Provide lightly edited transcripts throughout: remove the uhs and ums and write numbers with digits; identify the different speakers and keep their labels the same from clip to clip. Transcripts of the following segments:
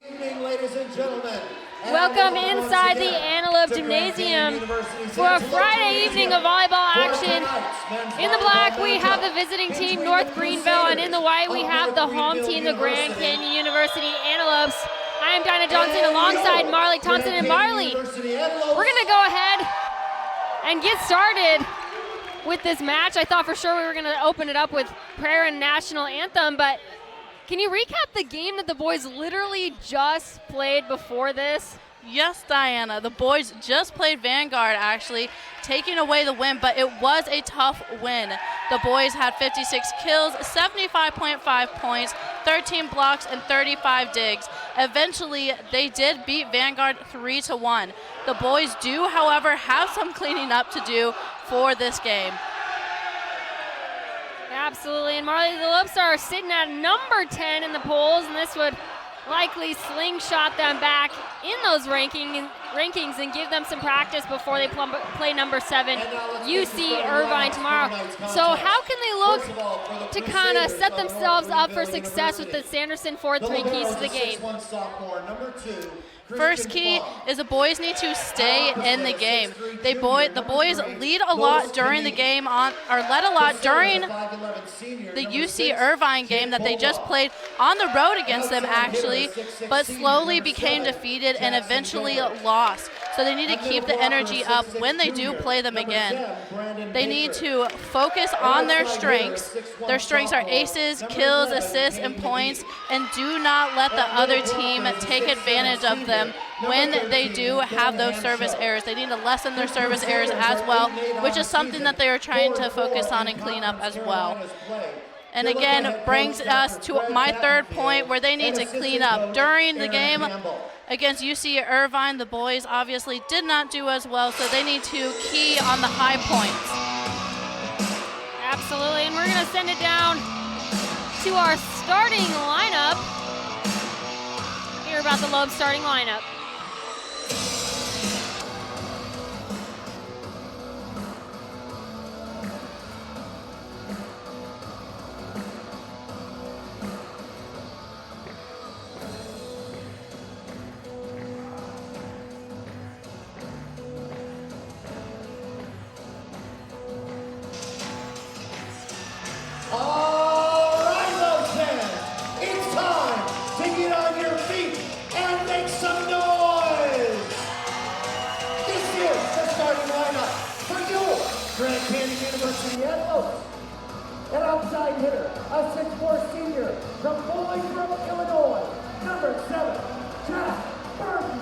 Speaker 1: Good evening, ladies and gentlemen.
Speaker 2: Welcome inside the Antelope Gymnasium for a Friday evening of volleyball action. In the black, we have the visiting team, North Greenville, and in the white, we have the home team, the Grand Canyon University Antelopes. I am Dinah Johnson alongside Marley Thompson. And Marley, we're going to go ahead and get started with this match. I thought for sure we were going to open it up with prayer and national anthem, but can you recap the game that the boys literally just played before this?
Speaker 3: Yes, Diana. The boys just played Vanguard, actually, taking away the win, but it was a tough win. The boys had 56 kills, 75.5 points, 13 blocks, and 35 digs. Eventually, they did beat Vanguard 3-1. The boys do, however, have some cleaning up to do for this game.
Speaker 2: Absolutely, and Marley, the Lopes are sitting at number 10 in the polls, and this would likely slingshot them back in those rankings and give them some practice before they play number 7, UC Irvine tomorrow. So how can they look to kind of set themselves up for success with the Sanderson 4-3 keys to the game?
Speaker 3: First key is the boys need to stay in the game. The boys lead a lot during the game led a lot during the UC Irvine game that they just played on the road against them actually, but slowly became defeated and eventually lost. So they need to keep the energy up when they do play them again. They need to focus on their strengths. Their strengths are aces, kills, assists, and points, and do not let the other team take advantage of them when they do have those service errors. They need to lessen their service errors as well, which is something that they are trying to focus on and clean up as well. And again, brings us to my third point where they need to clean up. During the game against UC Irvine, the boys obviously did not do as well, so they need to key on the high points.
Speaker 2: Absolutely, and we're going to send it down to our starting lineup. Hear about the Lopes starting lineup.
Speaker 1: All right, Lopes fans, it's time to get on your feet and make some noise. This is the starting lineup for your Grand Canyon University Antelope. An outside hitter, a 6'4" senior from Volleyball, Illinois, number 7, Jack Burton.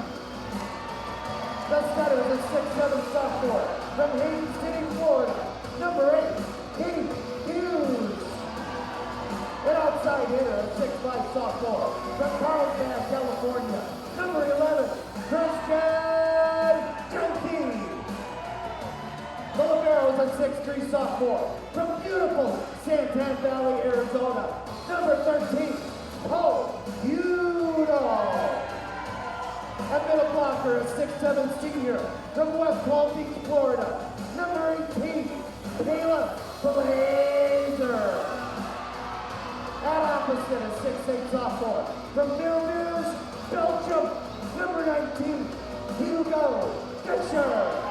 Speaker 1: The setter is a 6'7" sophomore from Hayden City, Florida, number 8, Katie Hughes. An outside hitter, a 6'5" sophomore from Carlsbad, California, number 11, Christian Junkie. The libero is a 6'3" sophomore from beautiful Santan Valley, Arizona, number 13, Paul Udall. A middle blocker, a 6'7" senior from West Palm Beach, Florida, number 18, Caleb Blazer. At opposite, a 6'8" sophomore from Vilnius, Belgium, number 19, Hugo Fischer.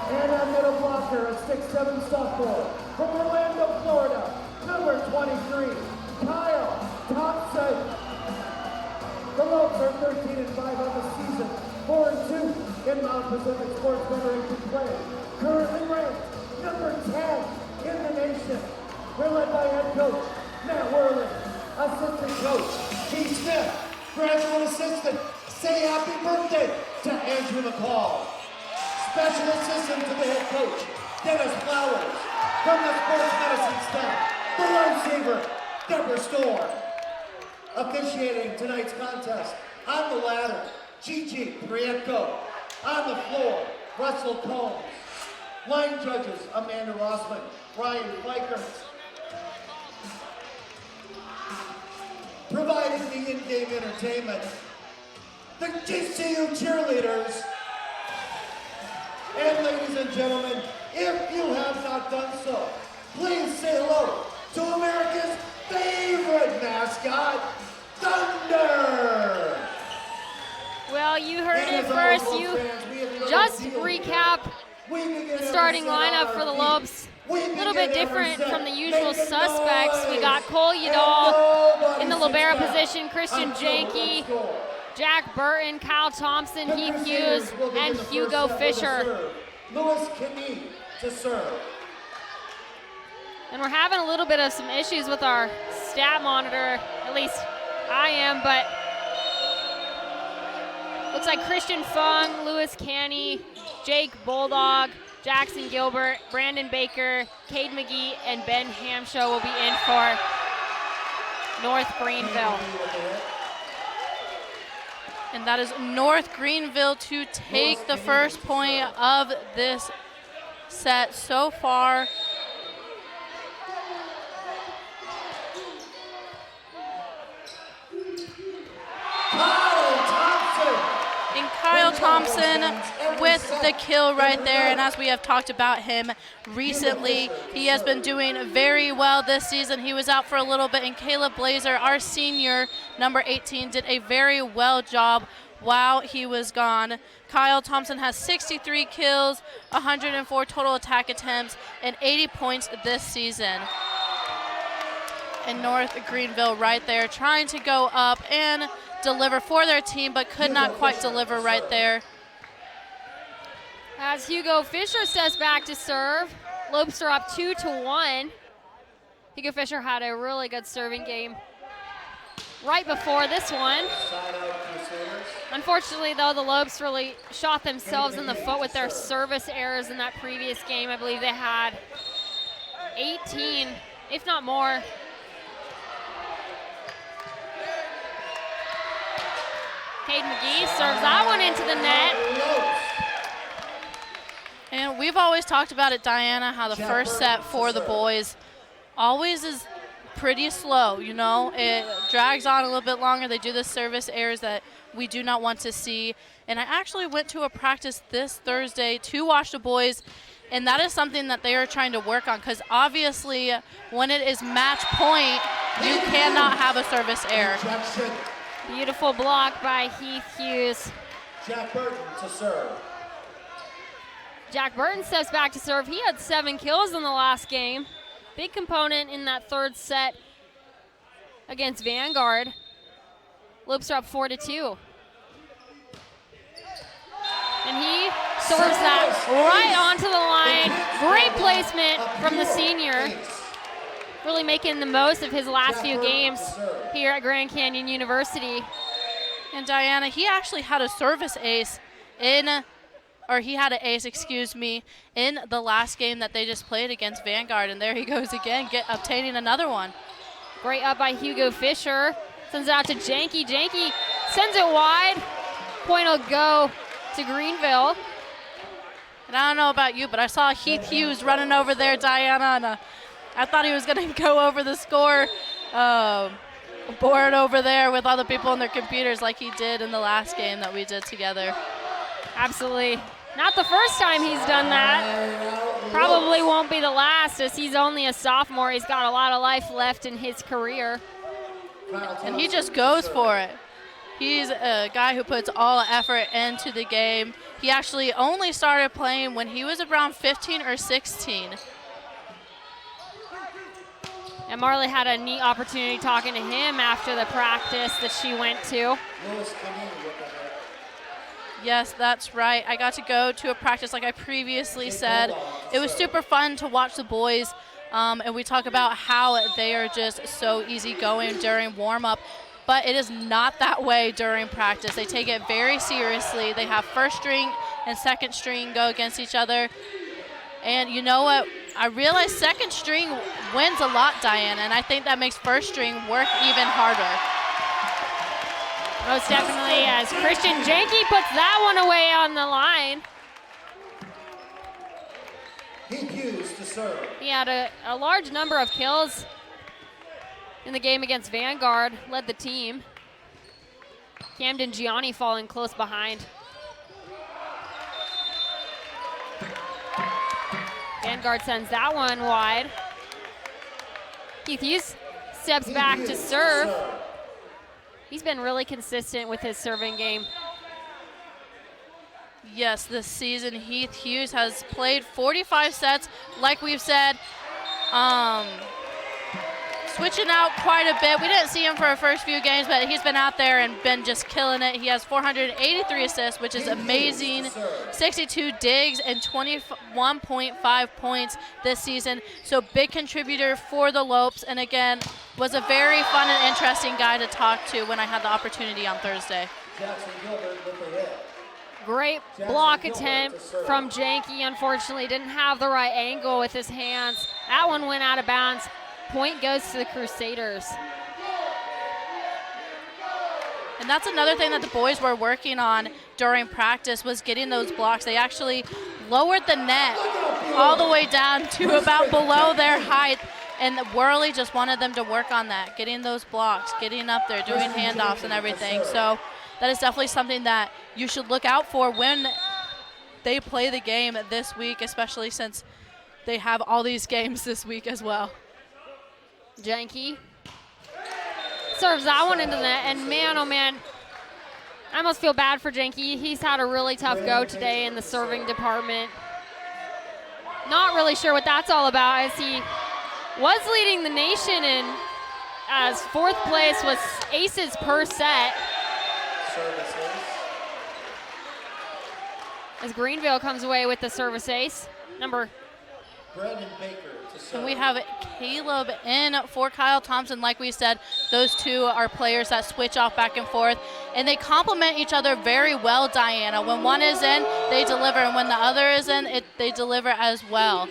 Speaker 1: And a middle blocker, a 6'7" sophomore from Orlando, Florida, number 23, Kyle Thompson. The Lopes are 13-5 on the season, 4-2 in Mount Pacific Sports Federation play. Currently ranked number 10 in the nation. We're led by head coach Matt Worley, assistant coach Keith Smith, graduate assistant. Say happy birthday to Andrew McCall. Special assistant to the head coach, Dennis Flowers. From the sports medicine staff, the lifesaver, Deborah Storm. Officiating tonight's contest, on the ladder, Gigi Prietko. On the floor, Russell Combs. Line judges, Amanda Rossman, Ryan Fleiker. Providing the in-game entertainment, the GCU cheerleaders. And ladies and gentlemen, if you have not done so, please say hello to America's favorite mascot, Thunder.
Speaker 2: Well, you heard it first. You just recap the starting lineup for the Lopes. A little bit different from the usual suspects. We got Cole Udall in the libero position, Christian Janke, Jack Burton, Kyle Thompson, Heath Hughes, and Hugo Fisher.
Speaker 1: Lewis Kinney to serve.
Speaker 2: And we're having a little bit of some issues with our stat monitor, at least I am, but looks like Christian Fung, Lewis Canny, Jake Bulldog, Jackson Gilbert, Brandon Baker, Cade McGee, and Ben Hamshaw will be in for North Greenville.
Speaker 3: And that is North Greenville to take the first point of this set so far. And Kyle Thompson with the kill right there. And as we have talked about him recently, he has been doing very well this season. He was out for a little bit, and Caleb Blazer, our senior, number 18, did a very well job while he was gone. Kyle Thompson has 63 kills, 104 total attack attempts, and 80 points this season. And North Greenville right there trying to go up and deliver for their team, but could not quite deliver right there.
Speaker 2: As Hugo Fisher steps back to serve, Lopes are up 2-1. Hugo Fisher had a really good serving game right before this one. Unfortunately, though, the Lopes really shot themselves in the foot with their service errors in that previous game. I believe they had 18, if not more. Cade McGee serves that one into the net.
Speaker 3: And we've always talked about it, Diana, how the first set for the boys always is pretty slow, you know. It drags on a little bit longer. They do the service errors that we do not want to see. And I actually went to a practice this Thursday to watch the boys, and that is something that they are trying to work on, because obviously when it is match point, you cannot have a service error.
Speaker 2: Beautiful block by Heath Hughes.
Speaker 1: Jack Burton to serve.
Speaker 2: Jack Burton steps back to serve. He had 7 kills in the last game. Big component in that third set against Vanguard. Lopes are up 4-2. And he serves that right onto the line. Great placement from the senior. Really making the most of his last few games here at Grand Canyon University.
Speaker 3: And Diana, he actually had a service ace in the last game that they just played against Vanguard, and there he goes again, obtaining another one.
Speaker 2: Great up by Hugo Fisher. Sends it out to Janke. Janke sends it wide. Point will go to Greenville.
Speaker 3: And I don't know about you, but I saw Heath Hughes running over there, Diana, and I thought he was going to go over the score board over there with all the people on their computers like he did in the last game that we did together.
Speaker 2: Absolutely. Not the first time he's done that. Probably won't be the last, as he's only a sophomore. He's got a lot of life left in his career.
Speaker 3: And he just goes for it. He's a guy who puts all effort into the game. He actually only started playing when he was around 15 or 16.
Speaker 2: And Marley had a neat opportunity talking to him after the practice that she went to.
Speaker 3: Yes, that's right. I got to go to a practice like I previously said. It was super fun to watch the boys, and we talk about how they are just so easygoing during warm-up, but it is not that way during practice. They take it very seriously. They have first string and second string go against each other. And you know what? I realize second string wins a lot, Diana, and I think that makes first string work even harder.
Speaker 2: Most definitely, as Christian Janke puts that one away on the line.
Speaker 1: Heath Hughes to serve.
Speaker 2: He had a large number of kills in the game against Vanguard, led the team. Camden Gianni falling close behind. Vanguard sends that one wide. Heath Hughes steps back to serve. He's been really consistent with his serving game.
Speaker 3: Yes, this season Heath Hughes has played 45 sets, like we've said. Switching out quite a bit. We didn't see him for our first few games, but he's been out there and been just killing it. He has 483 assists, which is amazing, 62 digs, and 21.5 points this season. So big contributor for the Lopes, and again, was a very fun and interesting guy to talk to when I had the opportunity on Thursday.
Speaker 2: Great block attempt from Janke. Unfortunately, didn't have the right angle with his hands. That one went out of bounds. Point goes to the Crusaders.
Speaker 3: And that's another thing that the boys were working on during practice, was getting those blocks. They actually lowered the net all the way down to about below their height, and Worley just wanted them to work on that, getting those blocks, getting up there, doing handoffs and everything. So that is definitely something that you should look out for when they play the game this week, especially since they have all these games this week as well.
Speaker 2: Janke serves that one into the net, and man, oh man, I almost feel bad for Janke. He's had a really tough go today in the serving department. Not really sure what that's all about, as he was leading the nation in as fourth place was aces per set. As Greenville comes away with the service ace, number
Speaker 1: Brandon Baker.
Speaker 3: And we have Caleb in for Kyle Thompson. Like we said, those two are players that switch off back and forth, and they complement each other very well, Diana. When one is in, they deliver, and when the other is in, they deliver as well.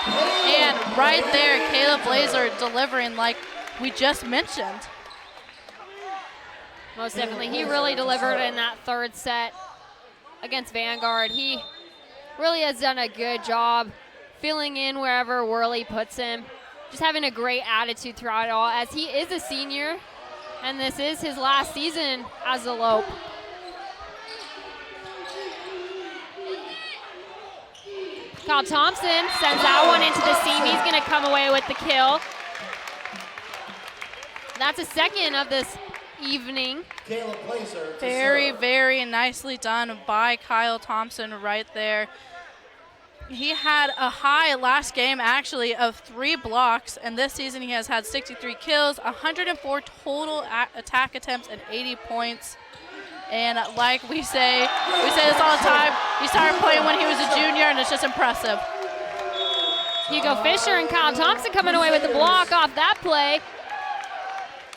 Speaker 3: And right there, Caleb Blazer delivering like we just mentioned.
Speaker 2: Most definitely. He really delivered in that third set against Vanguard. He really has done a good job filling in wherever Worley puts him. Just having a great attitude throughout it all, as he is a senior, and this is his last season as a Lope. Kyle Thompson sends that one into the seam. He's going to come away with the kill. That's a second of this evening.
Speaker 3: Very, very nicely done by Kyle Thompson right there. He had a high last game, actually, of 3 blocks, and this season he has had 63 kills, 104 total attack attempts, and 80 points. And like we say this all the time, he started playing when he was a junior, and it's just impressive.
Speaker 2: Hugo Fisher and Kyle Thompson coming away with the block off that play.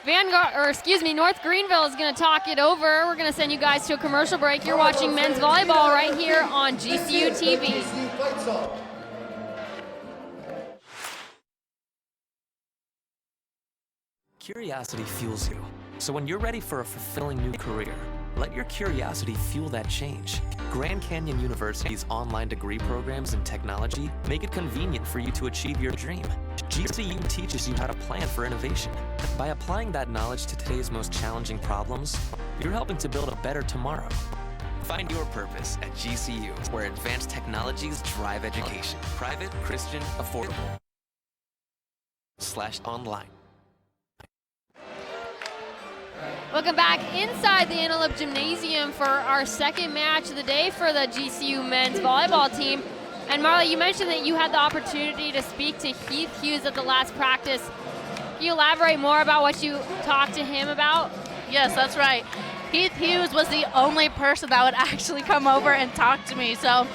Speaker 2: North Greenville is going to talk it over. We're going to send you guys to a commercial break. You're watching men's volleyball right here on GCU TV.
Speaker 4: Curiosity fuels you. So when you're ready for a fulfilling new career, let your curiosity fuel that change. Grand Canyon University's online degree programs in technology make it convenient for you to achieve your dream. GCU teaches you how to plan for innovation. By applying that knowledge to today's most challenging problems, you're helping to build a better tomorrow. Find your purpose at GCU, where advanced technologies drive education. Private, Christian, affordable. /online.
Speaker 2: Welcome back inside the Antelope Gymnasium for our second match of the day for the GCU men's volleyball team. And Marla, you mentioned that you had the opportunity to speak to Heath Hughes at the last practice. Can you elaborate more about what you talked to him about?
Speaker 3: Yes, that's right. Heath Hughes was the only person that would actually come over and talk to me. So,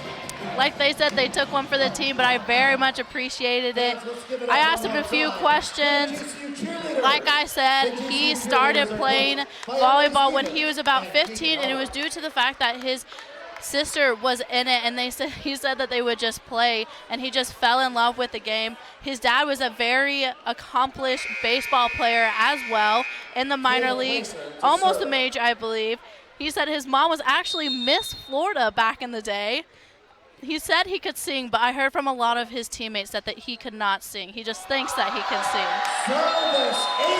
Speaker 3: like they said, they took one for the team, but I very much appreciated it. I asked him a few questions. Like I said, he started playing volleyball when he was about 15, and it was due to the fact that his sister was in it, and he said that they would just play, and he just fell in love with the game. His dad was a very accomplished baseball player as well in the minor leagues, almost a major, I believe. He said his mom was actually Miss Florida back in the day. He said he could sing, but I heard from a lot of his teammates that he could not sing. He just thinks that he can sing.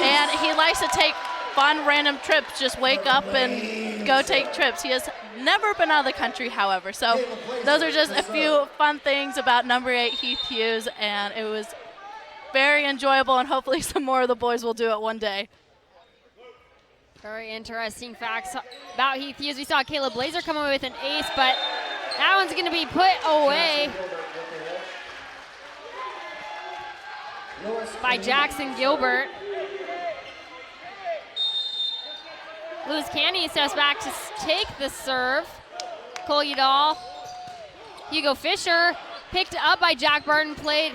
Speaker 3: And he likes to take fun, random trips, just wake up and go take trips. He has never been out of the country, however. So those are just a few fun things about number 8, Heath Hughes, and it was very enjoyable, and hopefully some more of the boys will do it one day.
Speaker 2: Very interesting facts about Heath Hughes. We saw Caleb Blazer come away with an ace, but that one's going to be put away by Jackson Gilbert. Lewis Candy steps back to take the serve. Cole Udall. Hugo Fisher picked up by Jack Burton, played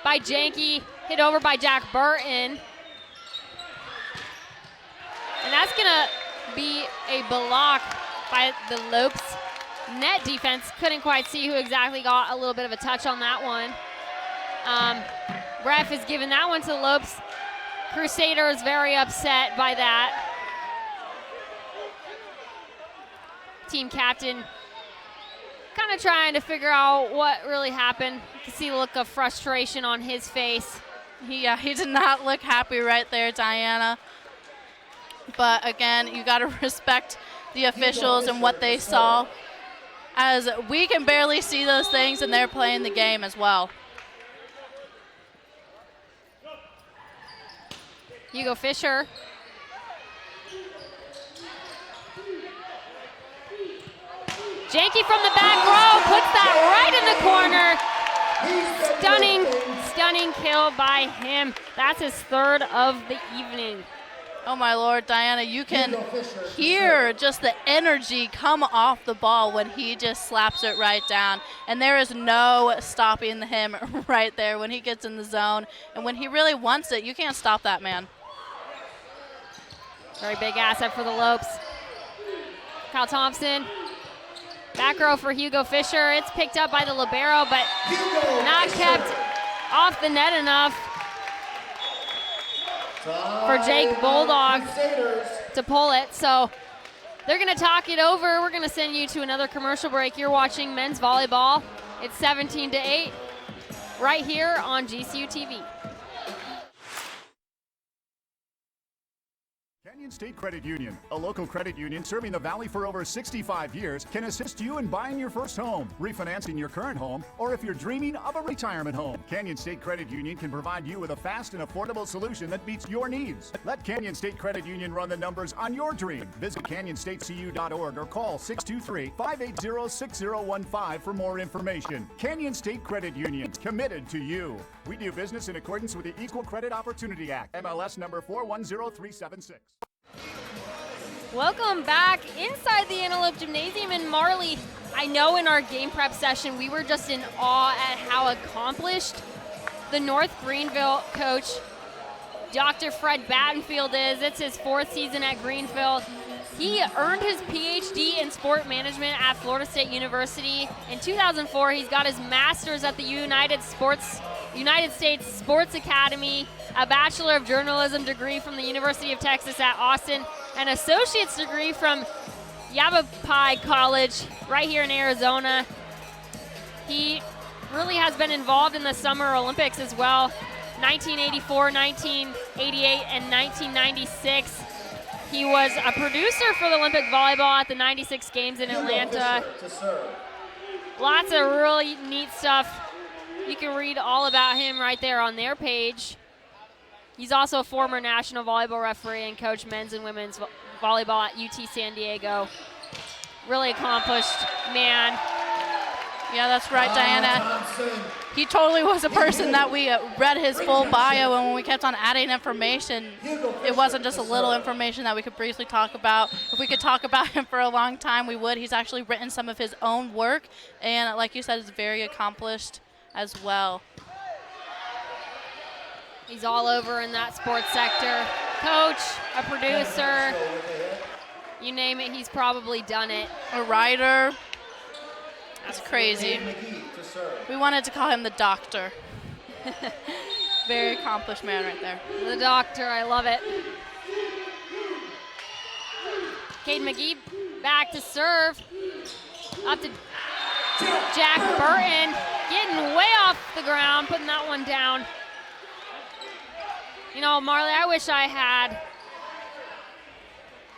Speaker 2: by Janke, hit over by Jack Burton. And that's gonna be a block by the Lopes net defense. Couldn't quite see who exactly got a little bit of a touch on that one. Ref is giving that one to the Lopes. Crusaders very upset by that. Team captain kind of trying to figure out what really happened. You can see a look of frustration on his face.
Speaker 3: Yeah, he did not look happy right there, Diana. But again, you got to respect the officials and what they saw, as we can barely see those things and they're playing the game as well.
Speaker 2: Hugo Fisher. Janke from the back row puts that right in the corner. Stunning kill by him. That's his third of the evening.
Speaker 3: Oh my Lord, Diana, you can hear just the energy come off the ball when he just slaps it right down. And there is no stopping him right there when he gets in the zone. And when he really wants it, you can't stop that man.
Speaker 2: Very big asset for the Lopes. Kyle Thompson. Back row for Hugo Fisher. It's picked up by the libero, but not kept off the net enough for Jake Bulldog to pull it. So they're going to talk it over. We're going to send you to another commercial break. You're watching men's volleyball. It's 17-8 right here on GCU TV.
Speaker 5: Canyon State Credit Union, a local credit union serving the Valley for over 65 years, can assist you in buying your first home, refinancing your current home, or if you're dreaming of a retirement home. Canyon State Credit Union can provide you with a fast and affordable solution that meets your needs. Let Canyon State Credit Union run the numbers on your dream. Visit canyonstatecu.org or call 623-580-6015 for more information. Canyon State Credit Union, committed to you. We do business in accordance with the Equal Credit Opportunity Act, MLS number 410376.
Speaker 2: Welcome back inside the Antelope Gymnasium in Marley. I know in our game prep session we were just in awe at how accomplished the North Greenville coach, Dr. Fred Battenfield, is. It's his fourth season at Greenville. He earned his PhD in sport management at Florida State University. In 2004, he's got his master's at the United States Sports Academy, a Bachelor of Journalism degree from the University of Texas at Austin, an associate's degree from Yavapai College right here in Arizona. He really has been involved in the Summer Olympics as well. 1984, 1988, and 1996. He was a producer for the Olympic volleyball at the 96 games in Atlanta. Lots of really neat stuff. You can read all about him right there on their page. He's also a former national volleyball referee and coach men's and women's volleyball at UT San Diego. Really accomplished man.
Speaker 3: Yeah, that's right, Diana. He totally was a person that we read his full bio, and when we kept on adding information, it wasn't just a little information that we could briefly talk about. If we could talk about him for a long time, we would. He's actually written some of his own work, and like you said, is very accomplished as well.
Speaker 2: He's all over in that sports sector. Coach, a producer, you name it, he's probably done it.
Speaker 3: A writer. That's crazy. We wanted to call him the doctor. Very accomplished man right there.
Speaker 2: The doctor, I love it. Cade McGee back to serve. Up to Jack Burton, getting way off the ground, putting that one down. You know, Marley, I wish I had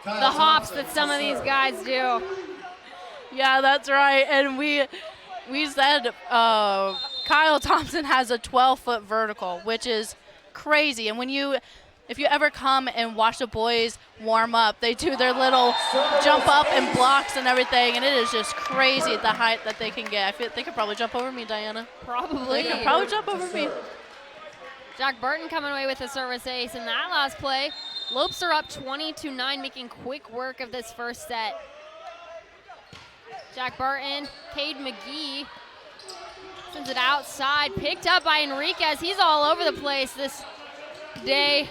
Speaker 2: the hops that some of these guys do.
Speaker 3: Yeah, that's right. And we said Kyle Thompson has a 12-foot vertical, which is crazy. And when you if you ever come and watch the boys warm up, they do their little jump up and blocks and everything, and it is just crazy the height that they can get. I feel they could probably jump over me, Diana.
Speaker 2: Probably.
Speaker 3: They could probably jump over me.
Speaker 2: Jack Burton coming away with a service ace in that last play. Lopes are up 20-9, making quick work of this first set. Jack Burton, Cade McGee sends it outside, picked up by Enriquez. He's all over the place this day.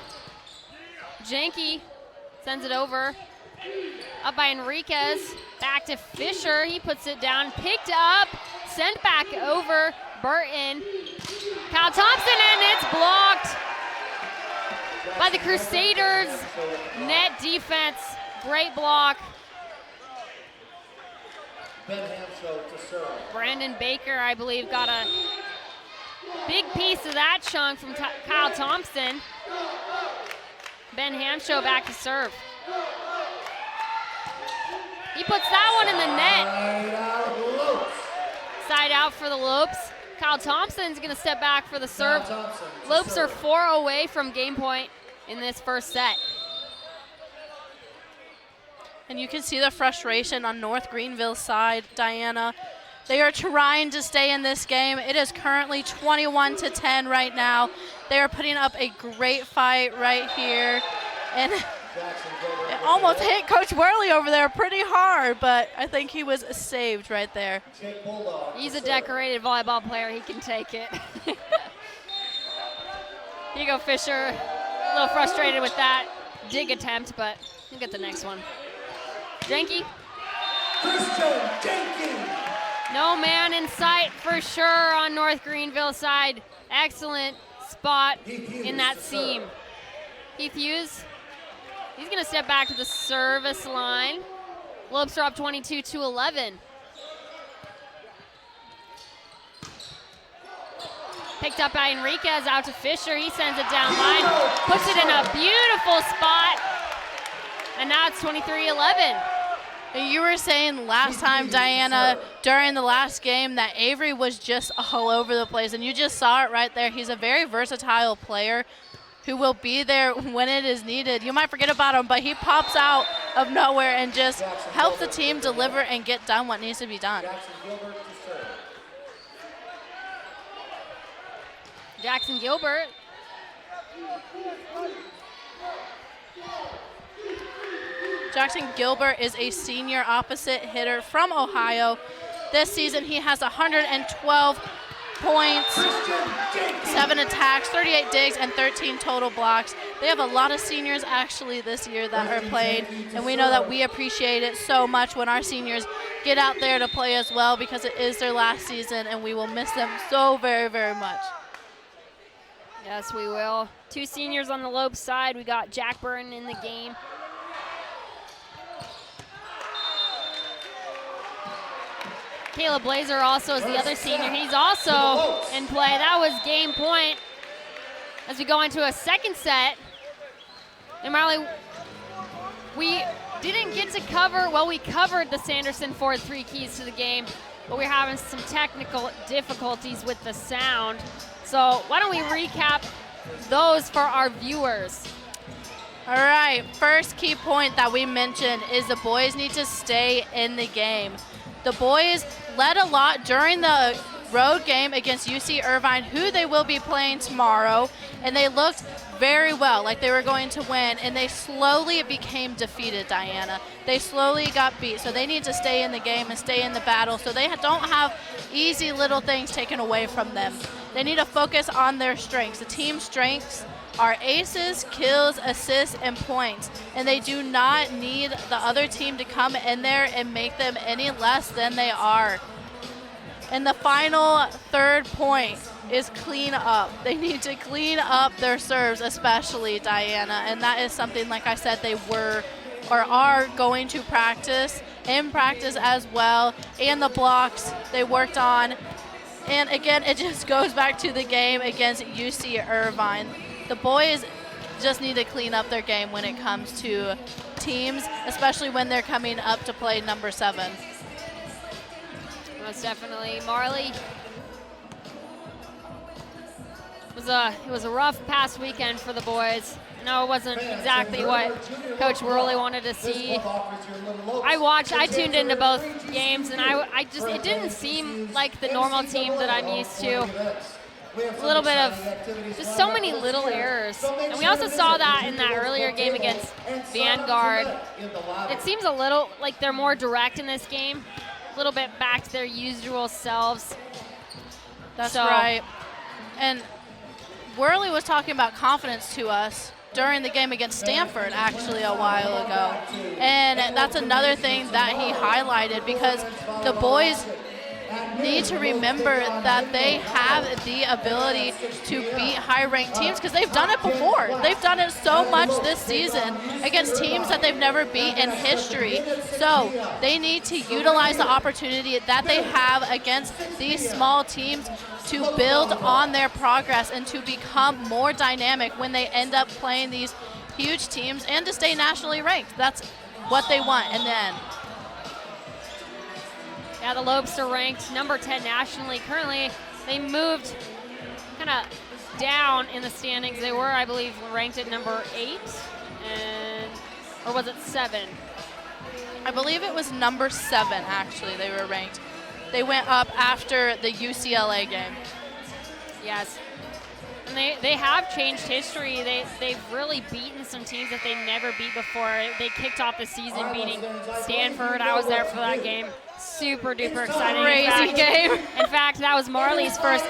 Speaker 2: Janke sends it over, up by Enriquez, back to Fisher. He puts it down, picked up, sent back over Burton. Kyle Thompson, and it's blocked by the Crusaders. Net defense, great block. Brandon Baker, I believe, got a big piece of that chunk from Kyle Thompson. Ben Hamsho back to serve. He puts that one in the net. Side out for the Lopes. Kyle Thompson's going to step back for the serve. Lopes are 4 away from game point in this first set.
Speaker 3: And you can see the frustration on North Greenville's side, Diana. They are trying to stay in this game. It is currently 21-10 right now. They are putting up a great fight right here. And it almost hit Coach Worley over there pretty hard, but I think he was saved right there.
Speaker 2: He's a decorated volleyball player. He can take it. Here you go, Fisher. A little frustrated with that dig attempt, but he'll get the next one. Janke. No man in sight for sure on North Greenville side. Excellent spot in that seam. Heath Hughes, he's going to step back to the service line. Lopes are up 22-11. Picked up by Enriquez, out to Fisher. He sends it down line, puts it in a beautiful spot, and now it's 23-11.
Speaker 3: You were saying last time, Diana, during the last game that Avery was just all over the place, and you just saw it right there. He's a very versatile player who will be there when it is needed. You might forget about him, but he pops out of nowhere and just helps the team deliver and get done what needs to be done.
Speaker 2: Jackson Gilbert.
Speaker 3: Jackson Gilbert is a senior opposite hitter from Ohio. This season he has 112 points, 7 attacks, 38 digs, and 13 total blocks. They have a lot of seniors actually this year that are playing, and we know that we appreciate it so much when our seniors get out there to play as well, because it is their last season and we will miss them so very, very much.
Speaker 2: Yes, we will. 2 seniors on the Lopes side. We got Jack Burton in the game. Caleb Blazer also is the other senior. He's also in play. That was game point as we go into a second set. And Marley, we didn't get to cover, well, we covered the Sanderson Ford 3 keys to the game, but we're having some technical difficulties with the sound. So why don't we recap those for our viewers?
Speaker 3: All right, first key point that we mentioned is the boys need to stay in the game. The boys led a lot during the road game against UC Irvine, who they will be playing tomorrow, and they looked very well, like they were going to win, and they slowly became defeated, Diana. They slowly got beat, so they need to stay in the game and stay in the battle so they don't have easy little things taken away from them. They need to focus on their strengths. The team's strengths are aces, kills, assists, and points, and they do not need the other team to come in there and make them any less than they are. And the final third point is clean up. They need to clean up their serves, especially Diana, and that is something, like I said, they were or are going to practice, in practice as well, and the blocks they worked on. And again, it just goes back to the game against UC Irvine. The boys just need to clean up their game when it comes to teams, especially when they're coming up to play number 7.
Speaker 2: Most definitely. Marley, It was a rough past weekend for the boys. No, it wasn't exactly what Coach Worley wanted to see. I tuned into both games, and it didn't seem like the normal team that I'm used to. A little bit of just so many little errors. And we also saw that in that earlier game against Vanguard. It seems a little like they're more direct in this game, a little bit back to their usual selves.
Speaker 3: That's right. And Worley was talking about confidence to us during the game against Stanford actually a while ago. And that's another thing that he highlighted, because the boys need to remember that they have the ability to beat high-ranked teams, because they've done it before. They've done it so much this season against teams that they've never beat in history. So they need to utilize the opportunity that they have against these small teams to build on their progress and to become more dynamic when they end up playing these huge teams, and to stay nationally ranked. That's what they want in the end.
Speaker 2: Yeah, the Lopes are ranked number 10 nationally. Currently, they moved kind of down in the standings. They were, I believe, ranked at number 8, or was it 7?
Speaker 3: I believe it was number 7, actually, they were ranked. They went up after the UCLA game.
Speaker 2: Yes. And they have changed history. They've really beaten some teams that they never beat before. They kicked off the season beating Stanford. I was there for that game. Super duper exciting.
Speaker 3: Crazy game.
Speaker 2: In fact, that was Marley's first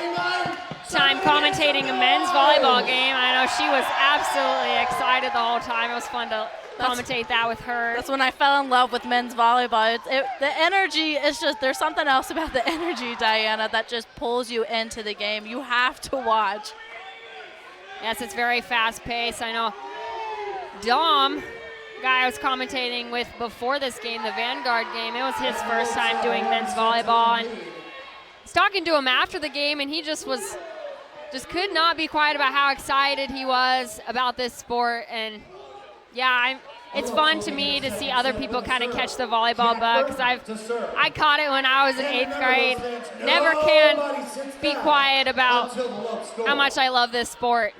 Speaker 2: time commentating a men's volleyball game. I know she was absolutely excited the whole time. It was fun to commentate that with her.
Speaker 3: That's when I fell in love with men's volleyball. The energy is just, there's something else about the energy, Diana, that just pulls you into the game. You have to watch.
Speaker 2: Yes, it's very fast paced. I know Dom, guy I was commentating with before this game, the Vanguard game, it was his first time doing men's volleyball. And I was talking to him after the game, and he just could not be quiet about how excited he was about this sport. And yeah, it's fun to me to see other people kind of catch the volleyball bug, because I caught it when I was in 8th grade. Never can be quiet about how much I love this sport.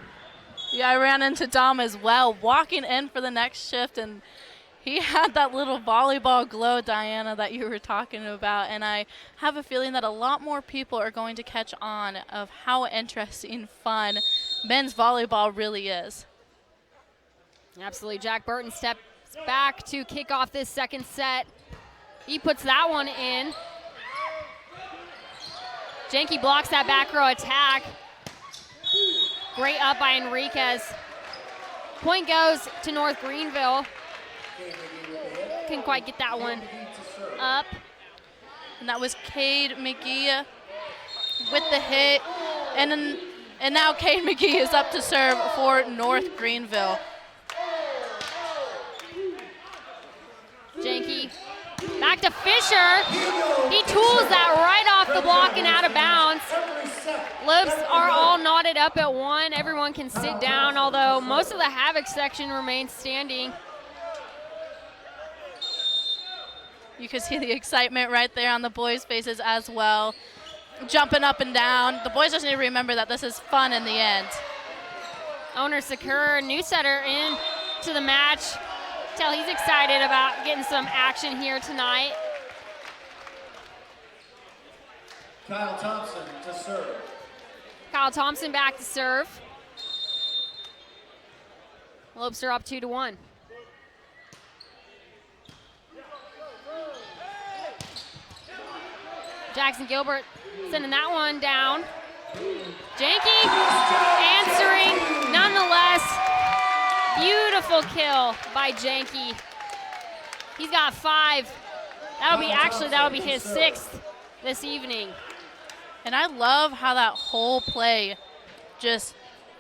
Speaker 3: Yeah, I ran into Dom as well, walking in for the next shift, and he had that little volleyball glow, Diana, that you were talking about, and I have a feeling that a lot more people are going to catch on of how interesting, fun men's volleyball really is.
Speaker 2: Absolutely. Jack Burton steps back to kick off this second set. He puts that one in. Janke blocks that back row attack. Great up by Enriquez. Point goes to North Greenville. Couldn't quite get that one up.
Speaker 3: And that was Cade McGee with the hit. And now Cade McGee is up to serve for North Greenville.
Speaker 2: Janke back to Fisher. He tools that right off the block and out of bounds. Lopes are all knotted up at 1. Everyone can sit down, although most of the Havoc section remains standing.
Speaker 3: You can see the excitement right there on the boys' faces as well. Jumping up and down. The boys just need to remember that this is fun in the end.
Speaker 2: Owner Sakur, new setter in to the match. Tell he's excited about getting some action here tonight.
Speaker 1: Kyle Thompson to serve.
Speaker 2: Kyle Thompson back to serve. Lopes are up 2-1. Jackson Gilbert sending that one down. Janke answering nonetheless. Beautiful kill by Janke. He's got 5. That'll be his 6th this evening.
Speaker 3: And I love how that whole play just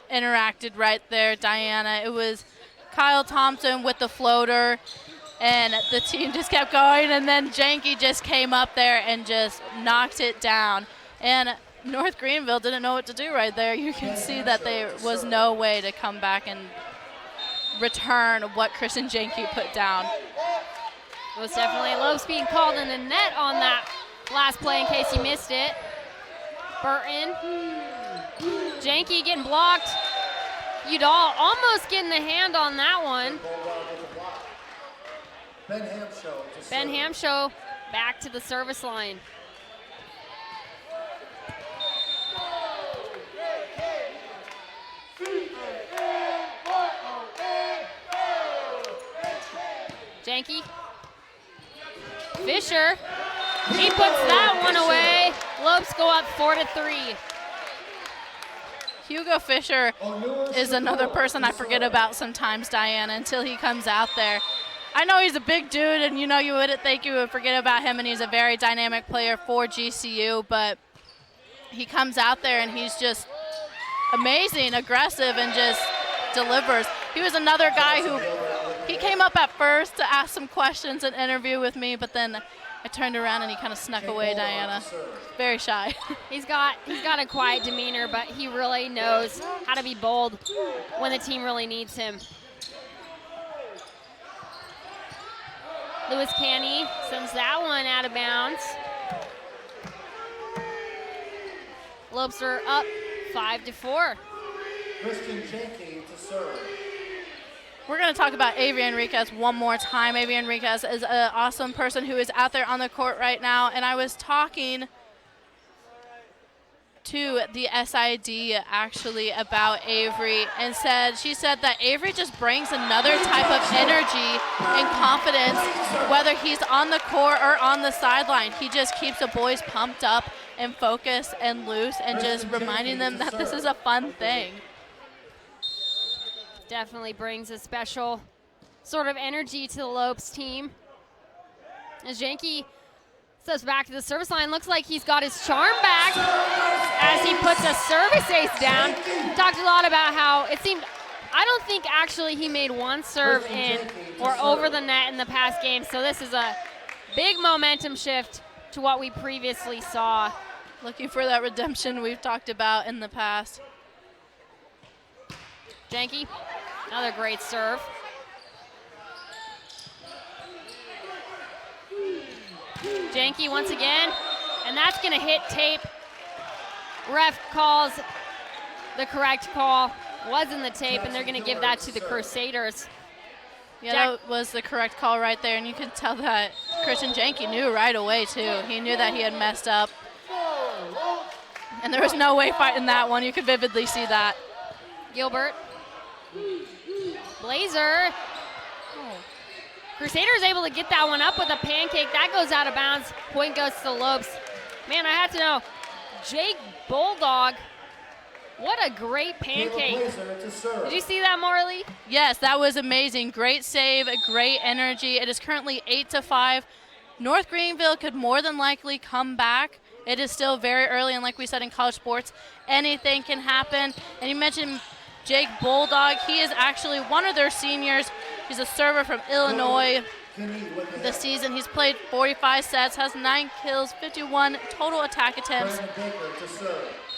Speaker 3: interacted right there, Diana. It was Kyle Thompson with the floater, and the team just kept going, and then Janke just came up there and just knocked it down. And North Greenville didn't know what to do right there. You can see that there was no way to come back and return what Kristen Janke put down.
Speaker 2: It was definitely Lopes being called in the net on that last play in case you missed it. Burton. Janke getting blocked. Udall almost getting the hand on that one. Ben Hamshow back to the service line. Janke. Fisher. He puts that one away. Lopes go up 4-3.
Speaker 3: Hugo Fisher is another person I forget about sometimes, Diana, until he comes out there. I know he's a big dude, and you wouldn't think you would forget about him, and he's a very dynamic player for GCU, but he comes out there and he's just amazing, aggressive, and just delivers. He was another guy who, he came up at first to ask some questions and interview with me, but then I turned around and he kind of snuck away, Diana. Very shy.
Speaker 2: He's got a quiet demeanor, but he really knows how to be bold when the team really needs him. Lewis Canny sends that one out of bounds. Lopes are up 5-4.
Speaker 1: Christian Janke to serve.
Speaker 3: We're going to talk about Avery Enriquez one more time. Avery Enriquez is an awesome person who is out there on the court right now. And I was talking to the SID actually about Avery and she said that Avery just brings another type of energy and confidence, whether he's on the court or on the sideline. He just keeps the boys pumped up and focused and loose and just reminding them that this is a fun thing.
Speaker 2: Definitely brings a special sort of energy to the Lopes team. As Janke steps back to the service line, looks like he's got his charm back as he puts a service ace down. Talked a lot about how it seemed, I don't think actually he made one serve in or over the net in the past game, so this is a big momentum shift to what we previously saw.
Speaker 3: Looking for that redemption we've talked about in the past.
Speaker 2: Janke, another great serve. Janke once again, and that's gonna hit tape. Ref calls the correct call. Was in the tape, and they're gonna give that to the Crusaders.
Speaker 3: Yeah, that was the correct call right there, and you can tell that Christian Janke knew right away too. He knew that he had messed up. And there was no way fighting that one. You could vividly see that.
Speaker 2: Gilbert. Blazer. Crusaders able to get that one up with a pancake. That goes out of bounds. Point goes to the Lopes. Man, I had to know. Jake Bulldog. What a great pancake. Did you see that, Marley?
Speaker 3: Yes, that was amazing. Great save, great energy. It is currently 8-5. North Greenville could more than likely come back. It is still very early, and like we said in college sports, anything can happen. And you mentioned Jake Bulldog. He is actually one of their seniors. He's a server from Illinois this season. He's played 45 sets, has 9 kills, 51 total attack attempts,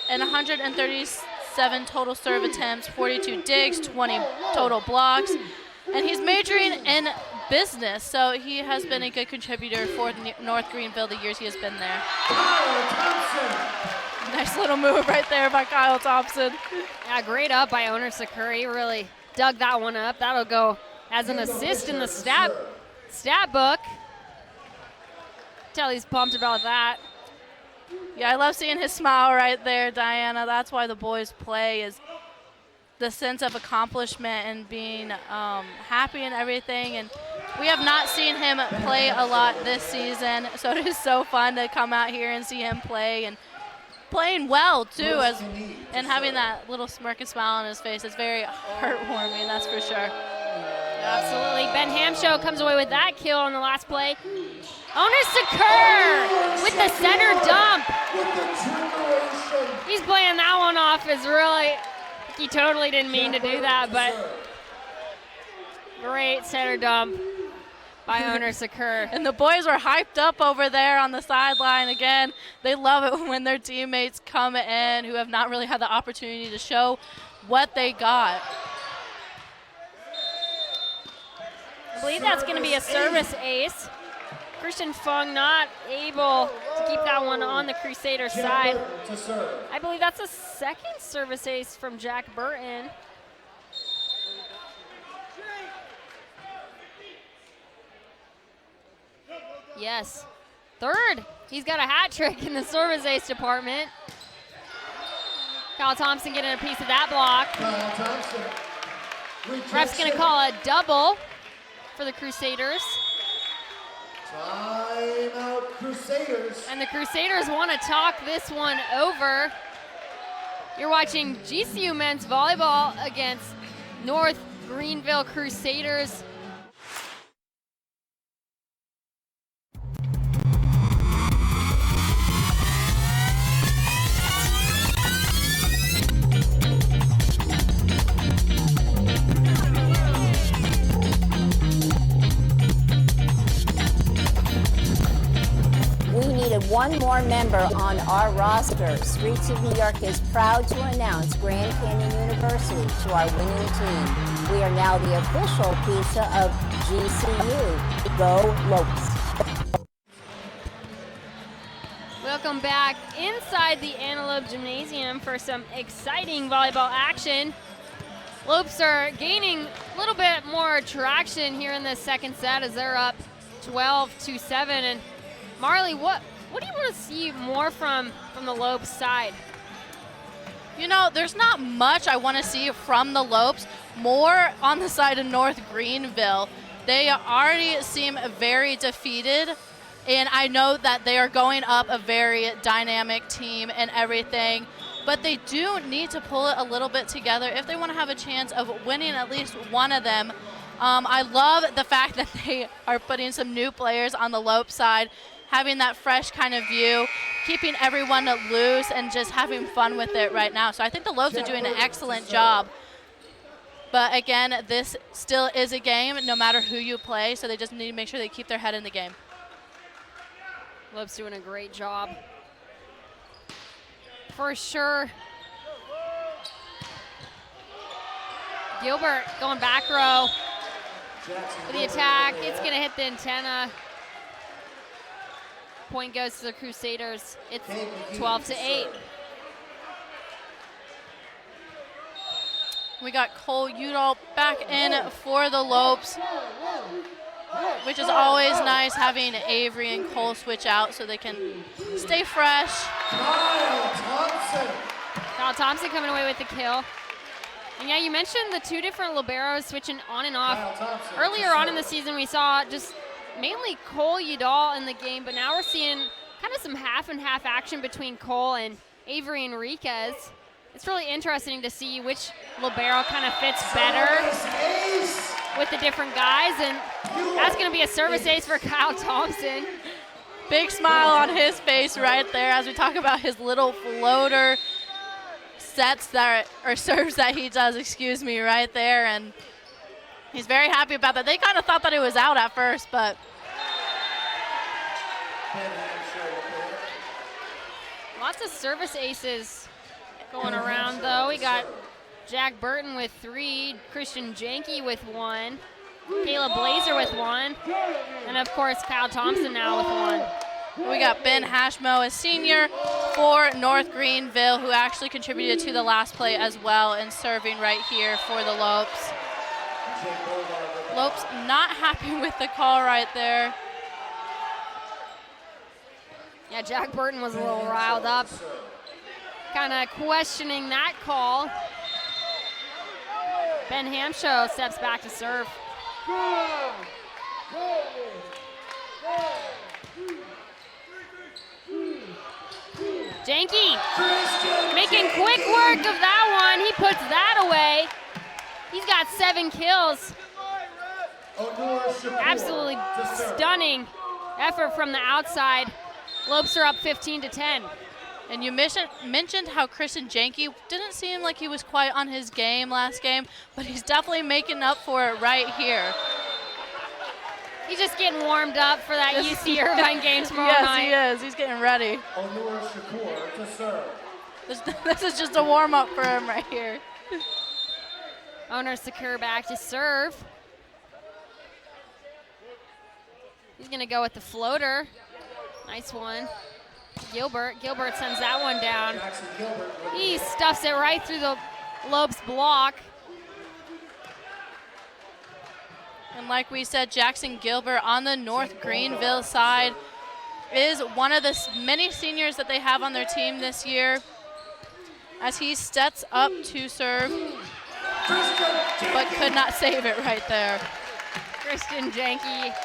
Speaker 3: and 137 total serve attempts, 42 digs, 20 total blocks. And he's majoring in business, so he has been a good contributor for North Greenville the years he has been there. Nice little move right there by Kyle Thompson.
Speaker 2: Yeah, great up by owner Sakuri. Really dug that one up. That'll go as an assist in the stat book. Tell he's pumped about that.
Speaker 3: Yeah, I love seeing his smile right there, Diana. That's why the boys play, is the sense of accomplishment and being happy and everything. And we have not seen him play a lot this season, so it is so fun to come out here and see him play, and playing well too, and having that little smirk and smile on his face. It's very heartwarming, that's for sure.
Speaker 2: Absolutely. Ben Hamshow comes away with that kill on the last play. Owner Sakur with the center dump. He's playing that one off as really, he totally didn't mean to do that, but great center dump by owner Sakur.
Speaker 3: And the boys were hyped up over there on the sideline again. They love it when their teammates come in who have not really had the opportunity to show what they got.
Speaker 2: I believe that's going to be a service ace Christian Fung not able to keep that one on the Crusaders side. I believe that's a second service ace from Jack Burton. Yes, third. He's got a hat trick in the service ace department. Kyle Thompson getting a piece of that block. Ref's gonna call a double for the Crusaders.
Speaker 1: Timeout, Crusaders.
Speaker 2: And the Crusaders want to talk this one over. You're watching GCU men's volleyball against North Greenville Crusaders.
Speaker 6: One more member on our roster. Streets of New York is proud to announce Grand Canyon University to our winning team. We are now the official pizza of GCU. Go Lopes.
Speaker 2: Welcome back inside the Antelope Gymnasium for some exciting volleyball action. Lopes are gaining a little bit more traction here in the second set as they're up 12-7. And Marley, what do you want to see more from the Lopes side?
Speaker 3: You know, there's not much I want to see from the Lopes. More on the side of North Greenville. They already seem very defeated, and I know that they are going up a very dynamic team and everything, but they do need to pull it a little bit together if they want to have a chance of winning at least one of them. I love the fact that they are putting some new players on the Lopes side, having that fresh kind of view, keeping everyone loose and just having fun with it right now. So I think the Lopes are doing an excellent job. But again, this still is a game no matter who you play, so they just need to make sure they keep their head in the game.
Speaker 2: Lopes doing a great job. For sure. Gilbert going back row for the attack. It's going to hit the antenna. Point goes to the Crusaders. It's 12-8.
Speaker 3: We got Cole Udall back in for the Lopes, which is always nice having Avery and Cole switch out so they can stay fresh.
Speaker 2: Kyle Thompson coming away with the kill. And yeah, you mentioned the two different liberos switching on and off. Earlier on in the season, we saw just mainly Cole Udall in the game, but now we're seeing kind of some half and half action between Cole and Avery Enriquez. It's really interesting to see which libero kind of fits better with the different guys, and that's going to be a service ace for Kyle Thompson.
Speaker 3: Big smile on his face right there as we talk about his little floater sets that or serves that he does, excuse me, right there, and he's very happy about that. They kind of thought that it was out at first, but
Speaker 2: lots of service aces going around, though. We got Jack Burton with 3, Christian Janke with 1, Caleb Blazer with 1, and of course Kyle Thompson now with 1.
Speaker 3: We got Ben Hashmo, a senior for North Greenville, who actually contributed to the last play as well and serving right here for the Lopes. Lopes not happy with the call right there.
Speaker 2: Yeah, Jack Burton was a little riled up, kind of questioning that call. Ben Hamsho steps back to serve. Janke making quick work of that one. He puts that away. He's got 7 kills. Absolutely stunning effort from the outside. Lopes are up 15-10.
Speaker 3: And you mentioned how Christian Janke didn't seem like he was quite on his game last game, but he's definitely making up for it right here.
Speaker 2: He's just getting warmed up for that UC Irvine game tomorrow night.
Speaker 3: Yes, he is. He's getting ready. This is just a warm-up for him right here.
Speaker 2: Owner Sakur back to serve. He's going to go with the floater. Nice one. Gilbert sends that one down. He stuffs it right through the Lope's block.
Speaker 3: And like we said, Jackson Gilbert on the North Greenville side is one of the many seniors that they have on their team this year, as he steps up to serve, but could not save it right there.
Speaker 2: Christian Jenke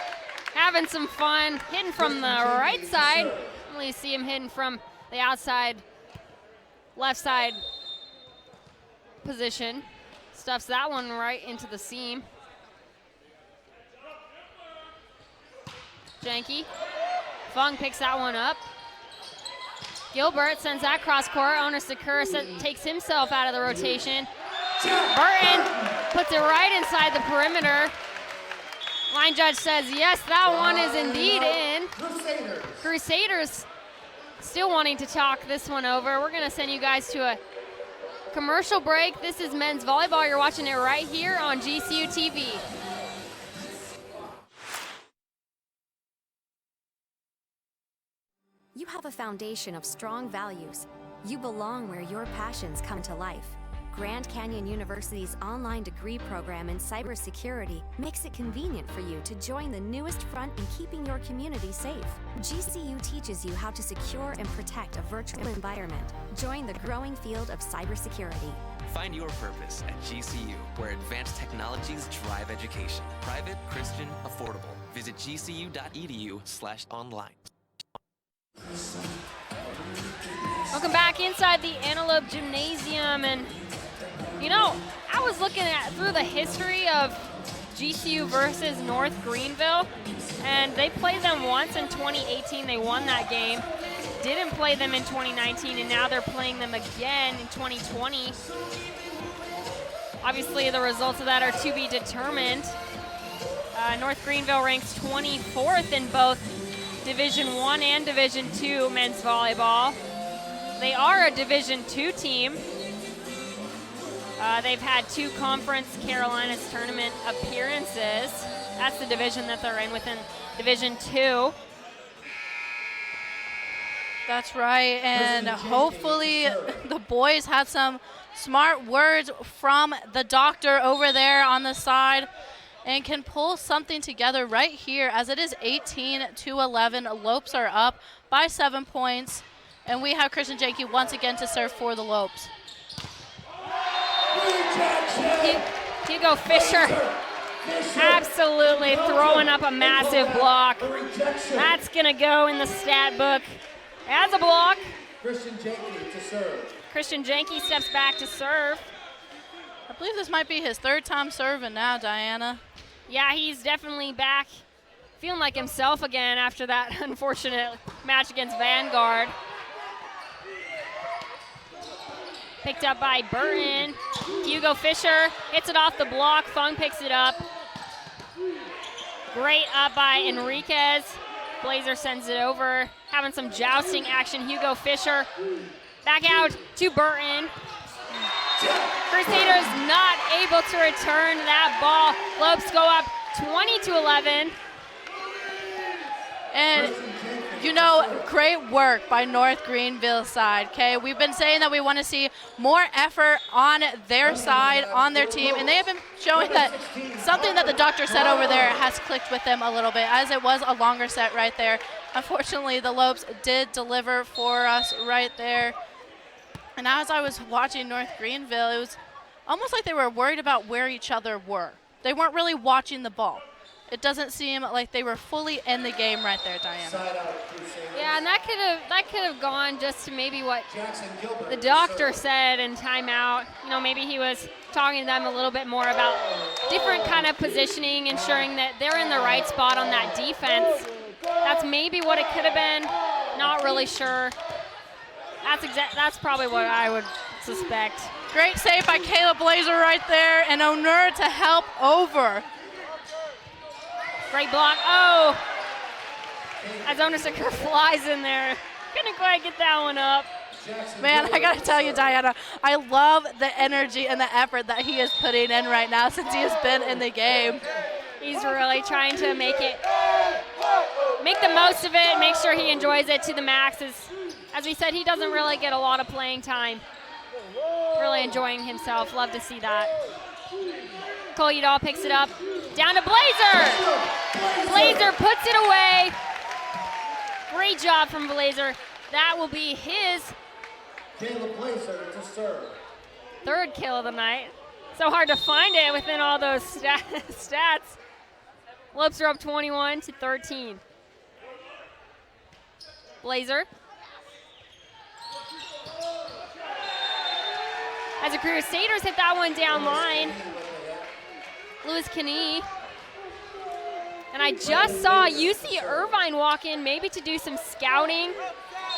Speaker 2: having some fun, hitting from the right side. Normally you see him hitting from the outside, left side position. Stuffs that one right into the seam. Jenke. Fung picks that one up. Gilbert sends that cross court. Owner Sakura takes himself out of the rotation. Burton puts it right inside the perimeter. Line judge says, yes, that one is indeed in. Crusaders still wanting to talk this one over. We're going to send you guys to a commercial break. This is men's volleyball. You're watching it right here on GCU TV.
Speaker 7: You have a foundation of strong values. You belong where your passions come to life. Grand Canyon University's online degree program in cybersecurity makes it convenient for you to join the newest front in keeping your community safe. GCU teaches you how to secure and protect a virtual environment. Join the growing field of cybersecurity.
Speaker 4: Find your purpose at GCU, where advanced technologies drive education. Private, Christian, affordable. Visit gcu.edu/online.
Speaker 2: Welcome back inside the Antelope Gymnasium. And you know, I was looking through the history of GCU versus North Greenville, and they played them once in 2018. They won that game. Didn't play them in 2019, and now they're playing them again in 2020. Obviously, the results of that are to be determined. North Greenville ranks 24th in both Division I and Division II men's volleyball. They are a Division II team. They've had 2 Conference Carolinas tournament appearances. That's the division that they're in within Division II.
Speaker 3: That's right, and hopefully the boys had some smart words from the doctor over there on the side and can pull something together right here, as it is 18-11. Lopes are up by 7 points, and we have Christian Jenke once again to serve for the Lopes.
Speaker 2: Hugo Fisher absolutely throwing up a massive block. That's gonna go in the stat book as a block.
Speaker 1: Christian Jenke to serve.
Speaker 2: Christian Jenke steps back to serve.
Speaker 3: I believe this might be his 3rd time serving now, Diana.
Speaker 2: Yeah, he's definitely back feeling like himself again after that unfortunate match against Vanguard. Picked up by Burton. Hugo Fisher hits it off the block. Fung picks it up. Great up by Enriquez. Blazer sends it over. Having some jousting action. Hugo Fisher back out to Burton. Crusaders not able to return that ball. Lopes go up 20-11.
Speaker 3: And you know, great work by North Greenville side, okay? We've been saying that we want to see more effort on their side, on their team, and they have been showing that something that the doctor said over there has clicked with them a little bit, as it was a longer set right there. Unfortunately, the Lopes did deliver for us right there. And as I was watching North Greenville, it was almost like they were worried about where each other were. They weren't really watching the ball. It doesn't seem like they were fully in the game right there, Diana.
Speaker 2: Yeah, and that could have gone just to maybe what the doctor said in timeout. You know, maybe he was talking to them a little bit more about different kind of positioning, ensuring that they're in the right spot on that defense. That's maybe what it could have been. Not really sure. That's probably what I would suspect.
Speaker 3: Great save by Kayla Blazer right there, and Onur to help over.
Speaker 2: Great block. Oh! As Onisaka flies in there. Couldn't quite get that one up.
Speaker 3: Man, I gotta tell you, Diana, I love the energy and the effort that he is putting in right now since he has been in the game.
Speaker 2: He's really trying to make it make the most of it, make sure he enjoys it to the max. As we said, he doesn't really get a lot of playing time. Really enjoying himself. Love to see that. Cole Udall picks it up. Down to Blazer. Blazer puts it away. Great job from Blazer. That will be his third kill of the night. So hard to find it within all those stats. Lopes are up 21-13. Blazer. As the Crusaders hit that one down line. Lewis Kinney. And I just saw UC Irvine walk in maybe to do some scouting.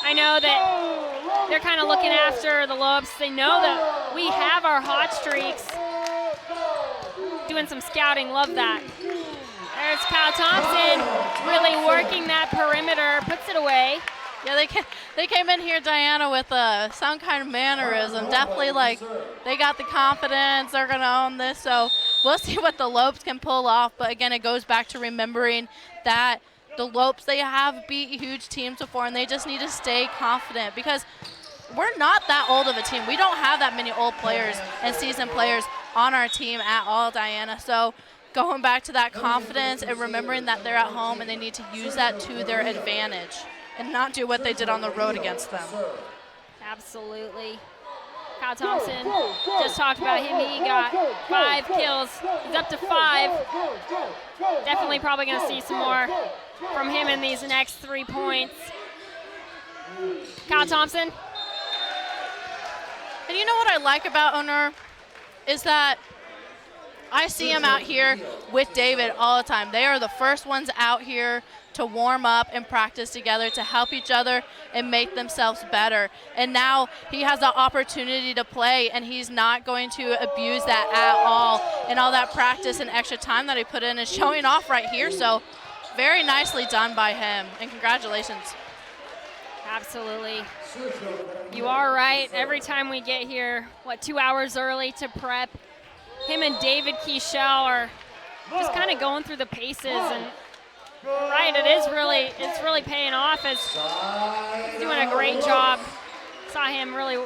Speaker 2: I know that they're kind of looking after the Lopes. They know that we have our hot streaks. Doing some scouting, love that. There's Kyle Thompson really working that perimeter, puts it away.
Speaker 3: Yeah, they came in here, Diana, with some kind of mannerism. Definitely like they got the confidence, they're going to own this. So we'll see what the Lopes can pull off. But again, it goes back to remembering that the Lopes, they have beat huge teams before, and they just need to stay confident because we're not that old of a team. We don't have that many old players and seasoned players on our team at all, Diana. So going back to that confidence and remembering that they're at home and they need to use that to their advantage and not do what they did on the road against them.
Speaker 2: Absolutely. Kyle Thompson, just talked about him. He got 5 kills. He's up to 5. Definitely probably going to see some more from him in these next 3 points. Kyle Thompson.
Speaker 3: And you know what I like about Onur is that I see him out here with David all the time. They are the first ones out here to warm up and practice together to help each other and make themselves better. And now he has the opportunity to play, and he's not going to abuse that at all. And all that practice and extra time that he put in is showing off right here. So very nicely done by him, and congratulations.
Speaker 2: Absolutely. You are right. Every time we get here, 2 hours early to prep, him and David Keishel are just kind of going through the paces, and right, it's really paying off as he's doing a great job. Saw him really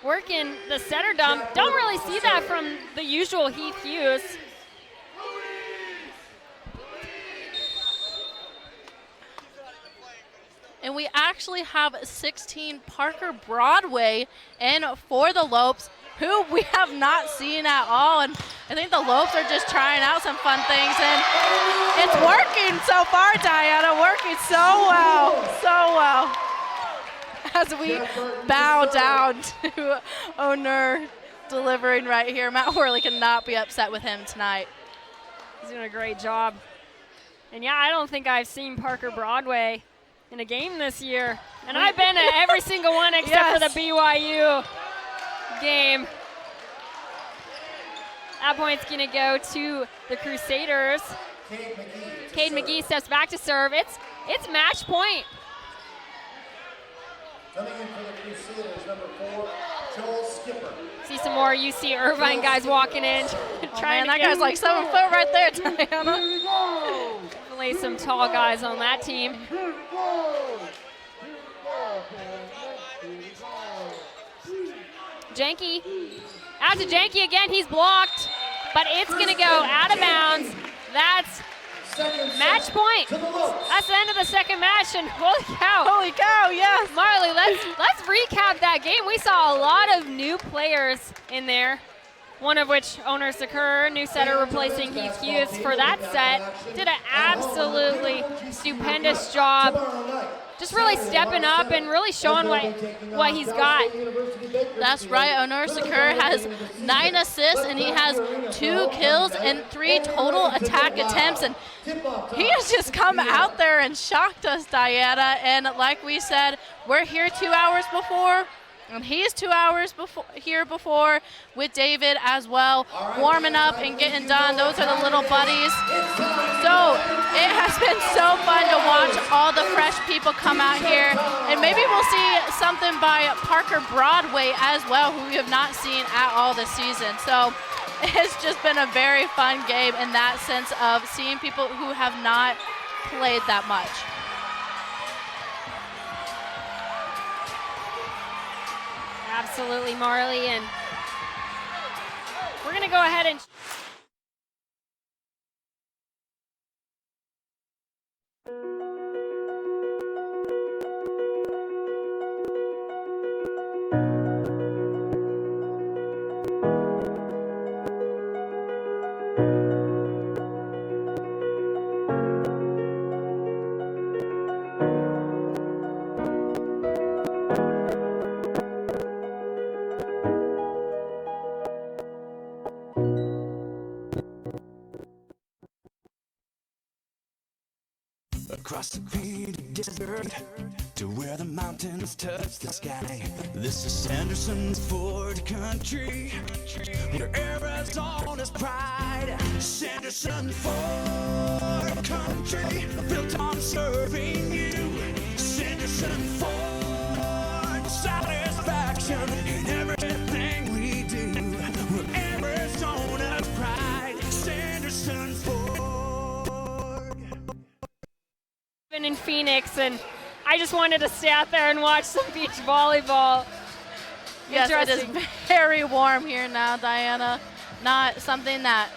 Speaker 2: working the setter dump. Don't really see that from the usual Heath Hughes.
Speaker 3: And we actually have 16 Parker Broadway in for the Lopes, who we have not seen at all. And I think the Lopes are just trying out some fun things, and it's working so far, Diana, working so well. As we bow down to Onur delivering right here. Matt Worley cannot be upset with him tonight.
Speaker 2: He's doing a great job. And yeah, I don't think I've seen Parker Broadway in a game this year. And I've been at every single one except for the BYU game. That point's going to go to the Crusaders. Cade McGee steps back to serve. It's match point.
Speaker 1: Coming in for the Crusaders, number 4, Joel Skipper.
Speaker 2: See some more UC Irvine guys walking in.
Speaker 3: That guy's like 7 foot right there, Diana.
Speaker 2: Definitely some tall guys on that team. Janke, out to Janke again, he's blocked, but it's gonna go out of bounds. That's match point. That's the end of the second match, and holy cow, yes. Marley, let's recap that game. We saw a lot of new players in there, one of which Onur Sakur, new setter replacing Heath Hughes for that set, did an absolutely stupendous job. Just really stepping up and really showing what he's got.
Speaker 3: That's right, Onur Sakur has 9 assists and he has 2 kills and 3 total attack attempts. And he has just come out there and shocked us, Diana. And like we said, we're here 2 hours before. And he's 2 hours before with David as well, warming up and getting done. Those are the little buddies. So it has been so fun to watch all the fresh people come out here. And maybe we'll see something by Parker Broadway as well, who we have not seen at all this season. So it's just been a very fun game in that sense of seeing people who have not played that much.
Speaker 2: Absolutely, Marley. And we're going to go ahead and
Speaker 8: across the green desert to where the mountains touch the sky. This is Sanderson's Ford country, where Arizona's pride. Sanderson Ford country, built on serving you. Sanderson Ford, satisfaction in everything we do. We're Arizona's pride. Sanderson Ford.
Speaker 2: in Phoenix, and I just wanted to stay out there and watch some beach volleyball.
Speaker 3: Yes, it is very warm here now, Diana. Not something that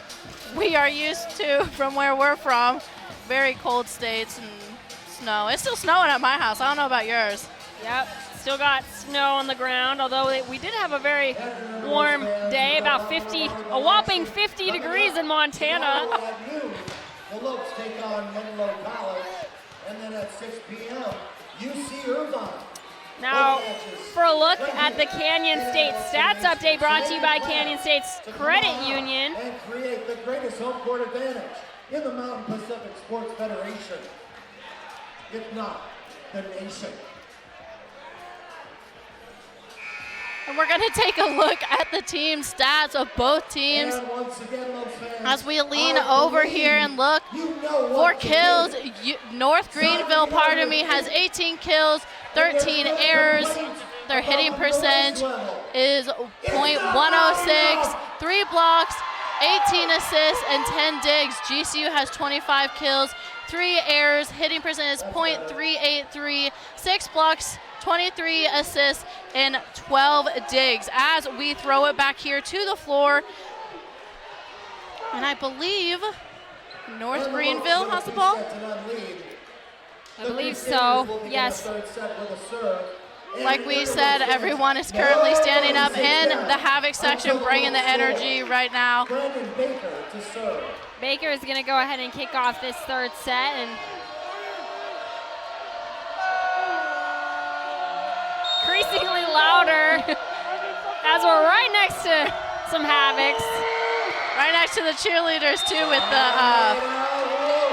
Speaker 3: we are used to from where we're from. Very cold states and snow. It's still snowing at my house. I don't know about yours.
Speaker 2: Yep, still got snow on the ground, although we did have a very warm day, about 50, a whopping 50 degrees in Montana.
Speaker 1: The Lopes take on Antelope College, and then at 6 p.m., UC Irvine.
Speaker 2: Now, for a look at the Canyon State Stats Update brought to you by Canyon State's Credit Union.
Speaker 1: And create the greatest home court advantage in the Mountain Pacific Sports Federation, if not the nation.
Speaker 3: And we're going to take a look at the team stats of both teams as we lean over here and look for kills. North Greenville, pardon me, has 18 kills, 13 errors. Their hitting percentage is .106, 3 blocks, 18 assists, and 10 digs. GCU has 25 kills, 3 errors, hitting percentage is .383, 6 blocks, 23 assists, and 12 digs. As we throw it back here to the floor, and I believe North Greenville has the ball.
Speaker 2: I believe so, yes.
Speaker 3: Like we said, everyone is currently standing up in the Havoc section, bringing the energy right now.
Speaker 2: Baker is going to go ahead and kick off this third set, and increasingly louder as we're right next to some Havocs.
Speaker 3: Right next to the cheerleaders too, with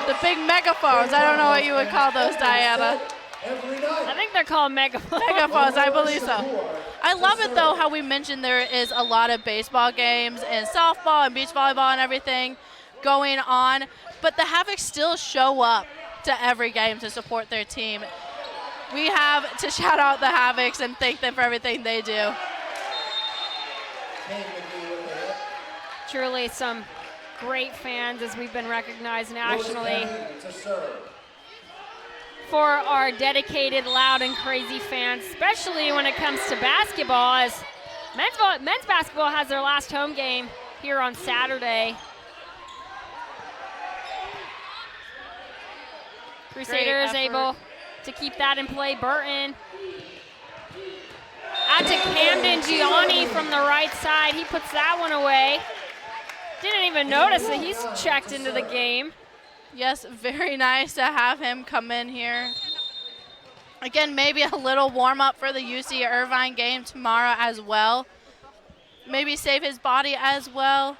Speaker 3: the big megaphones. I don't know what you would call those, Diana.
Speaker 2: I think they're called megaphones.
Speaker 3: Megaphones, I believe so. I love it though how we mentioned there is a lot of baseball games and softball and beach volleyball and everything going on, but the Havocs still show up to every game to support their team. We have to shout out the Havocs and thank them for everything they do.
Speaker 2: Truly some great fans, as we've been recognized nationally for our dedicated, loud, and crazy fans, especially when it comes to basketball, as men's basketball has their last home game here on Saturday. Crusaders able to keep that in play. Burton out to Camden Gianni from the right side. He puts that one away. Didn't even notice that he's checked into the game.
Speaker 3: Yes, very nice to have him come in here. Again, maybe a little warm-up for the UC Irvine game tomorrow as well. Maybe save his body as well.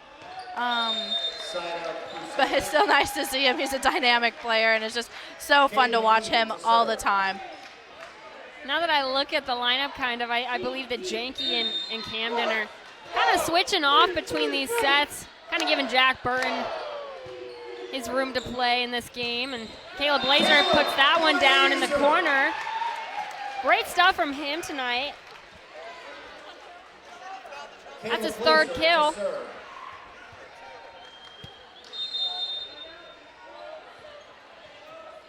Speaker 3: But it's still nice to see him. He's a dynamic player, and it's just so fun to watch him all the time.
Speaker 2: Now that I look at the lineup, I believe that Janke and Camden are kind of switching off between these sets, kind of giving Jack Burton his room to play in this game. And Caleb Blazer puts that one down in the corner. Great stuff from him tonight. That's his third kill.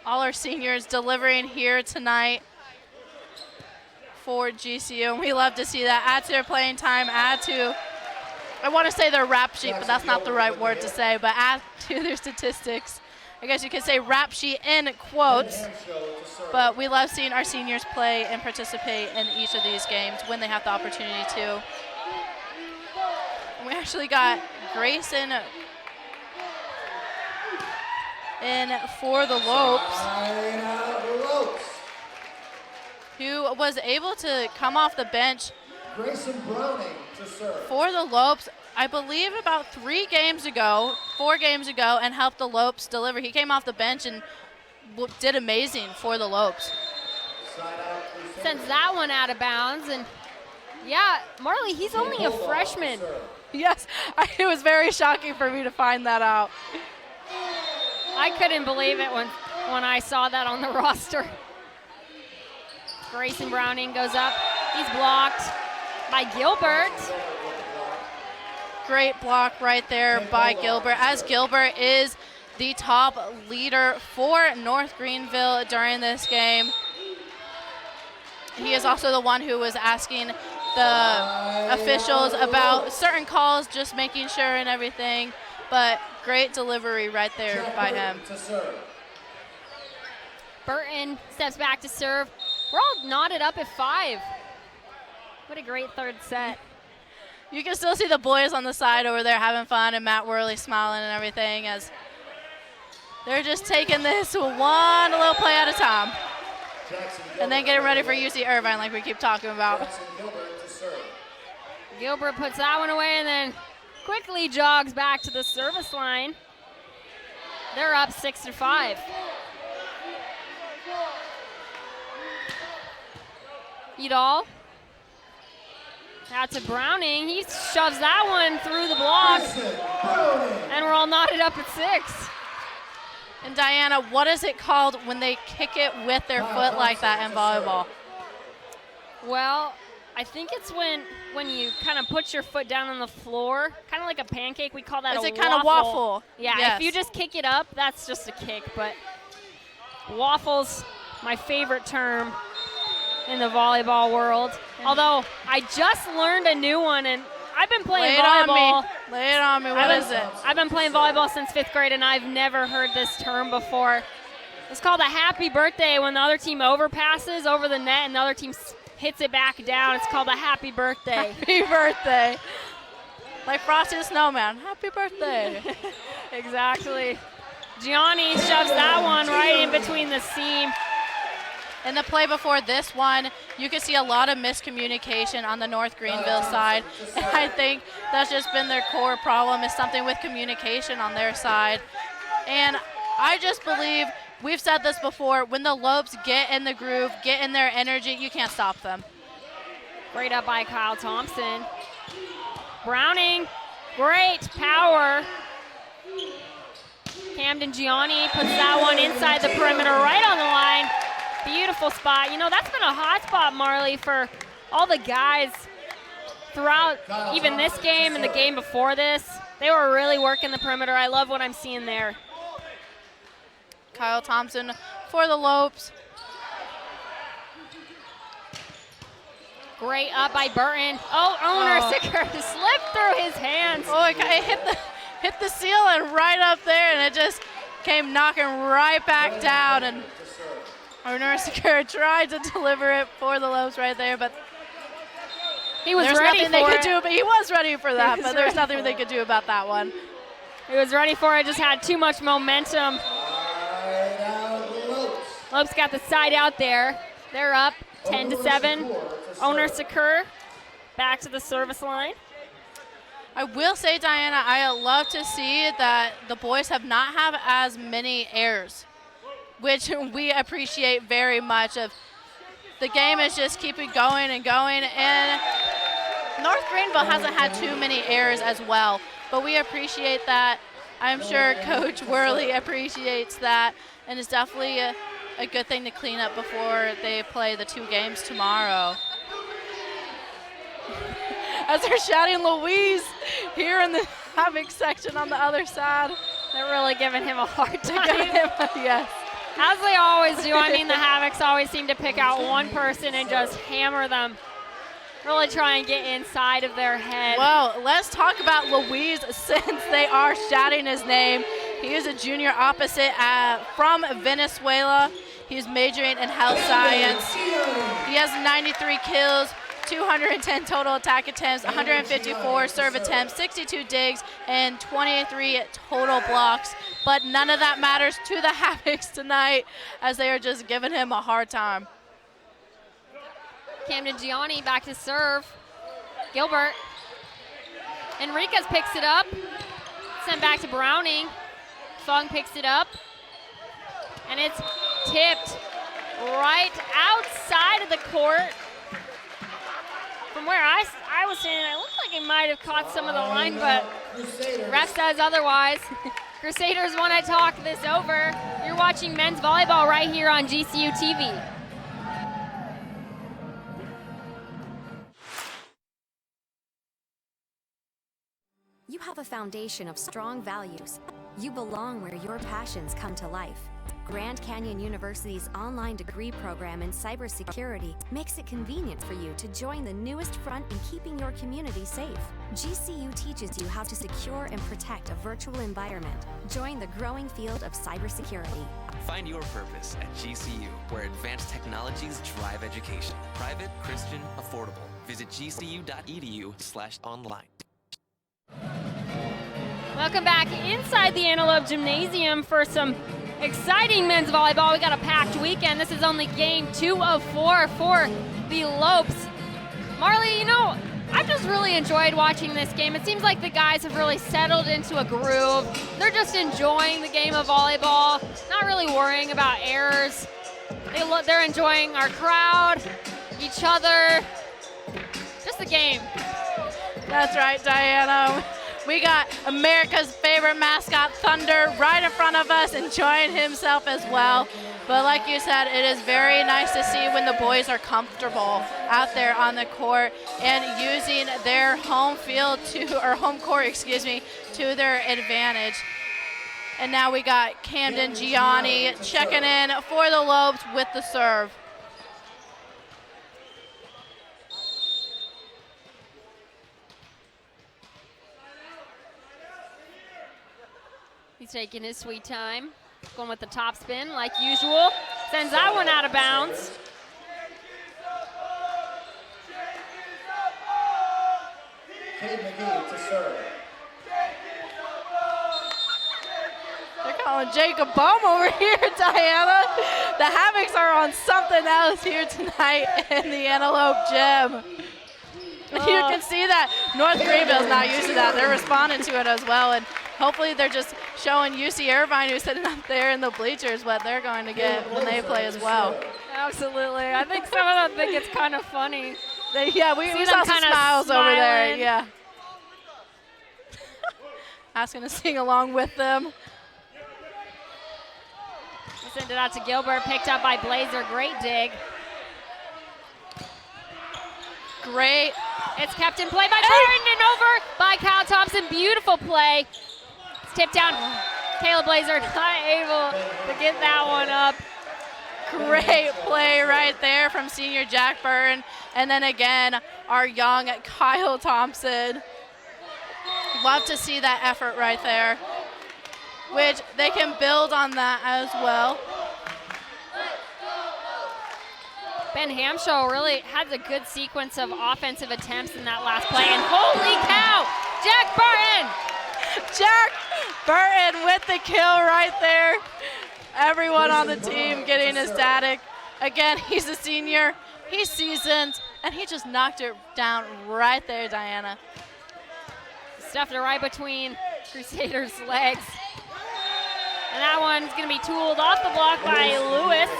Speaker 3: All our seniors delivering here tonight for GCU, and we love to see that. Add to their playing time, add to, I want to say their rap sheet, but that's not the right word to say, but add to their statistics. I guess you could say rap sheet in quotes, but we love seeing our seniors play and participate in each of these games when they have the opportunity to. And we actually got Grayson in for the Lopes, who was able to come off the bench
Speaker 1: Grayson Browning to serve.
Speaker 3: for the Lopes, I believe about 4 games ago, and helped the Lopes deliver. He came off the bench and did amazing for the Lopes.
Speaker 2: Sends that one out of bounds. And yeah, Marley, he's only a freshman.
Speaker 3: Yes, it was very shocking for me to find that out.
Speaker 2: I couldn't believe it when I saw that on the roster. Grayson Browning goes up. He's blocked by Gilbert.
Speaker 3: Great block right there by Gilbert, as Gilbert is the top leader for North Greenville during this game. He is also the one who was asking the officials about certain calls, just making sure and everything, but great delivery right there by him.
Speaker 2: Burton steps back to serve. We're all knotted up at 5. What a great third set.
Speaker 3: You can still see the boys on the side over there having fun, and Matt Worley smiling and everything, as they're just taking this one little play at a time. And then getting ready for UC Irvine like we keep talking about.
Speaker 2: Gilbert puts that one away and then quickly jogs back to the service line. They're up 6-5. Edall. Out to Browning. He shoves that one through the block. And we're all knotted up at 6.
Speaker 3: And Diana, what is it called when they kick it with their foot like that in volleyball?
Speaker 2: Well, I think it's when you kind of put your foot down on the floor, kind of like a pancake. We call that a waffle.
Speaker 3: Is it kind of waffle?
Speaker 2: Yeah,
Speaker 3: yes.
Speaker 2: If you just kick it up, that's just a kick. But waffle's my favorite term in the volleyball world. Although I just learned a new one, and I've been playing volleyball.
Speaker 3: Lay it on me. What is it?
Speaker 2: I've been playing volleyball since 5th grade, and I've never heard this term before. It's called a happy birthday when the other team overpasses over the net and the other team hits it back down. It's called a happy birthday.
Speaker 3: Happy birthday. Like Frosty the Snowman. Happy birthday.
Speaker 2: Exactly. Gianni shoves that one right in between the seam.
Speaker 3: In the play before this one, you can see a lot of miscommunication on the North Greenville side. And I think that's just been their core problem, is something with communication on their side. And I just believe, we've said this before, when the Lopes get in the groove, get in their energy, you can't stop them.
Speaker 2: Great up by Kyle Thompson. Browning, great power. Camden Gianni puts that one inside the perimeter, right on the line. Beautiful spot. You know, that's been a hot spot, Marley, for all the guys throughout even this game and the game before this. They were really working the perimeter. I love what I'm seeing there.
Speaker 3: Kyle Thompson for the Lopes.
Speaker 2: Great up by Burton. Oh, owner Sicker slipped through his hands.
Speaker 3: Oh, it hit the ceiling right up there, and it just came knocking right back down. And Owner Sicker tried to deliver it for the Lopes right there, but
Speaker 2: he was
Speaker 3: there's
Speaker 2: ready
Speaker 3: nothing they
Speaker 2: for
Speaker 3: could
Speaker 2: it.
Speaker 3: do. But he was ready for that, but there's nothing they could do about that one.
Speaker 2: He was ready for it. Just had too much momentum. Lopes got the side out there. They're up 10-7. Owner Sicker back to the service line.
Speaker 3: I will say, Diana, I love to see that the boys have not had as many errors, which we appreciate very much. Of the game is just keeping going and going, and North Greenville hasn't had too many errors as well, but we appreciate that. I'm sure Coach Worley appreciates that, and it's definitely a good thing to clean up before they play the 2 games tomorrow. As they're shouting Louise here in the Havoc section on the other side.
Speaker 2: They're really giving him a hard time.
Speaker 3: Yes.
Speaker 2: As they always do. I mean, the Havocs always seem to pick out one person and just hammer them. Really try and get inside of their head.
Speaker 3: Well, let's talk about Luis since they are shouting his name. He is a junior opposite from Venezuela. He's majoring in health science. He has 93 kills, 210 total attack attempts, 154 serve attempts, 62 digs, and 23 total blocks. But none of that matters to the Havocs tonight as they are just giving him a hard time.
Speaker 2: Camden Gianni back to serve. Gilbert. Enriquez picks it up. Sent back to Browning. Fung picks it up. And it's tipped right outside of the court. From where I was standing, it looked like it might have caught some of the line, but ref says otherwise. Crusaders want to talk this over. You're watching men's volleyball right here on GCU TV.
Speaker 7: You have a foundation of strong values. You belong where your passions come to life. Grand Canyon University's online degree program in cybersecurity makes it convenient for you to join the newest front in keeping your community safe. GCU teaches you how to secure and protect a virtual environment. Join the growing field of cybersecurity.
Speaker 4: Find your purpose at GCU, where advanced technologies drive education. Private, Christian, affordable. Visit gcu.edu/online.
Speaker 2: Welcome back inside the Antelope Gymnasium for some exciting men's volleyball. We got a packed weekend. This is only game 2 of 4 for the Lopes. Marley, you know, I've just really enjoyed watching this game. It seems like the guys have really settled into a groove. They're just enjoying the game of volleyball, not really worrying about errors. They're enjoying our crowd, each other, just the game.
Speaker 3: That's right, Diana. We got America's favorite mascot, Thunder, right in front of us, enjoying himself as well. But like you said, it is very nice to see when the boys are comfortable out there on the court and using their home field home court, to their advantage. And now we got Camden Gianni checking in for the Lopes with the serve.
Speaker 2: He's taking his sweet time, going with the top spin like usual. Sends that one out of bounds.
Speaker 1: Kate McGee to serve.
Speaker 3: They're calling Jacob Baum over here, Diana. The Havocs are on something else here tonight in the Antelope Gym. You can see that North Greenville's not used to that. They're responding to it as well, and hopefully they're just showing UC Irvine, who's sitting up there in the bleachers, what they're going to get when they play as well.
Speaker 2: Absolutely. I think some of them think it's kind of funny.
Speaker 3: We saw some smiles over there. Yeah. Asking to sing along with them.
Speaker 2: Send it out to Gilbert, picked up by Blazer. Great dig.
Speaker 3: Great.
Speaker 2: It's kept in play by Burton and over by Kyle Thompson. Beautiful play. It's tipped down. Kayla Blazer not able to get that one up.
Speaker 3: Great play right there from senior Jack Burton. And then again, our young Kyle Thompson. Love to see that effort right there, which they can build on that as well.
Speaker 2: Ben Hamshaw really had a good sequence of offensive attempts in that last play. And holy cow, Jack Burton!
Speaker 3: Jack Burton with the kill right there. Everyone on the team getting ecstatic. Again, he's a senior, he's seasoned, and he just knocked it down right there, Diana.
Speaker 2: Stuffed it right between Crusaders' legs. And that one's going to be tooled off the block by Lewis.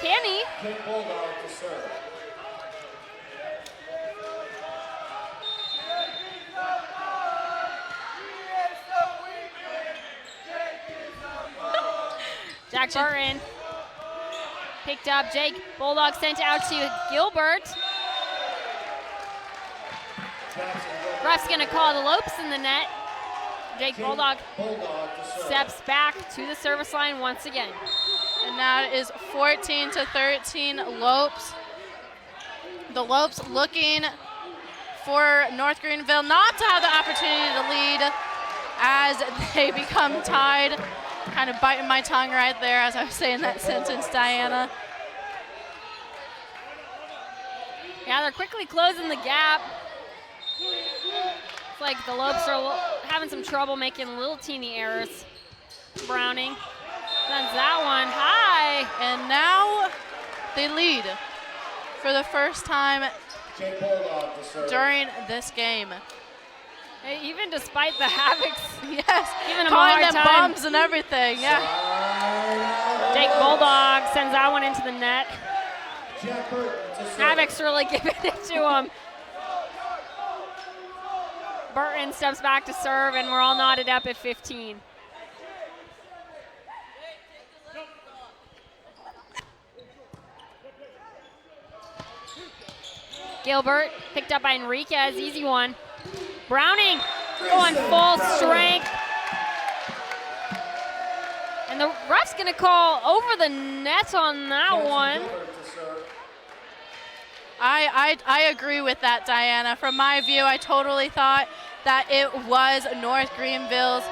Speaker 2: Can he?
Speaker 1: Kate Bulldog to serve.
Speaker 2: Jack Burton picked up. Jake Bulldog sent out to Gilbert. Ref's going to call the Lopes in the net. Jake Bulldog steps back to the service line once again.
Speaker 3: And now it is 14-13 Lopes. The Lopes looking for North Greenville not to have the opportunity to lead as they become tied. Kind of biting my tongue right there as I was saying that sentence, Diana.
Speaker 2: Yeah, they're quickly closing the gap. It's like the Lopes are having some trouble making little teeny errors. Browning sends that one high.
Speaker 3: And now they lead for the first time during this game.
Speaker 2: Hey, even despite the havocs,
Speaker 3: yes,
Speaker 2: giving them
Speaker 3: calling
Speaker 2: a hard
Speaker 3: them
Speaker 2: time.
Speaker 3: bums and everything, yeah.
Speaker 2: Jake Bulldog sends that one into the net. Havoc's really giving it to him. Burton steps back to serve, and we're all knotted up at 15. Gilbert picked up by Enriquez, easy one. Browning going full strength. And the ref's gonna call over the net on that one.
Speaker 3: I agree with that, Diana. From my view, I totally thought that it was North Greenville's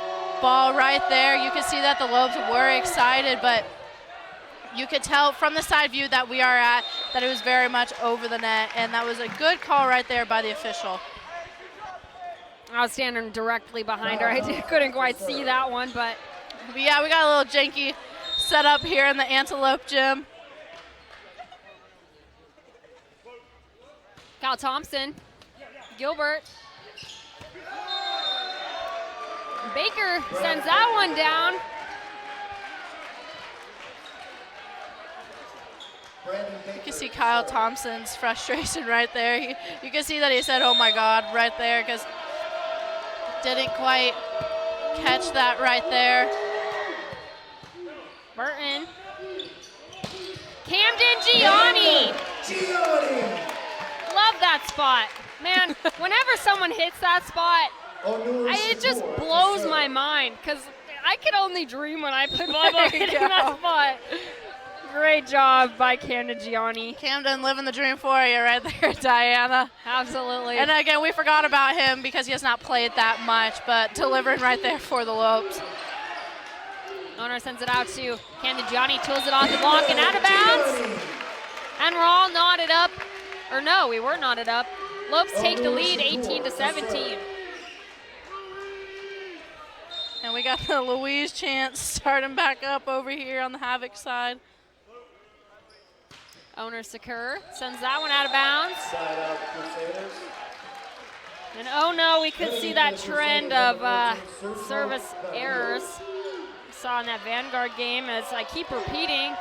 Speaker 3: ball right there. You could see that the Lopes were excited, but you could tell from the side view that we are at that it was very much over the net, and that was a good call right there by the official.
Speaker 2: I was standing directly behind her. I couldn't quite see that one, but
Speaker 3: yeah, we got a little janky setup here in the Antelope gym.
Speaker 2: Cal Thompson, Gilbert. Baker sends that one down.
Speaker 3: You can see Kyle Thompson's frustration right there. You can see that he said, "Oh my God," right there, because didn't quite catch that right there.
Speaker 2: Burton. Camden Gianni. Love that spot. Man, whenever someone hits that spot, it just blows my mind, because I could only dream when I played volleyball hitting that spot. Great job by Camden Gianni.
Speaker 3: Camden living the dream for you right there, Diana.
Speaker 2: Absolutely.
Speaker 3: And again, we forgot about him because he has not played that much, but delivering right there for the Lopes.
Speaker 2: Owner sends it out to Camden Gianni, tools it off the block and out of bounds. And we're all knotted up. Or no, we were knotted up. Lopes take the lead 18-17.
Speaker 3: And we got the Louise chance starting back up over here on the Havoc side.
Speaker 2: Owner Secure sends that one out of bounds. And oh no, we could see that trend of service errors we saw in that Vanguard game, as I keep repeating,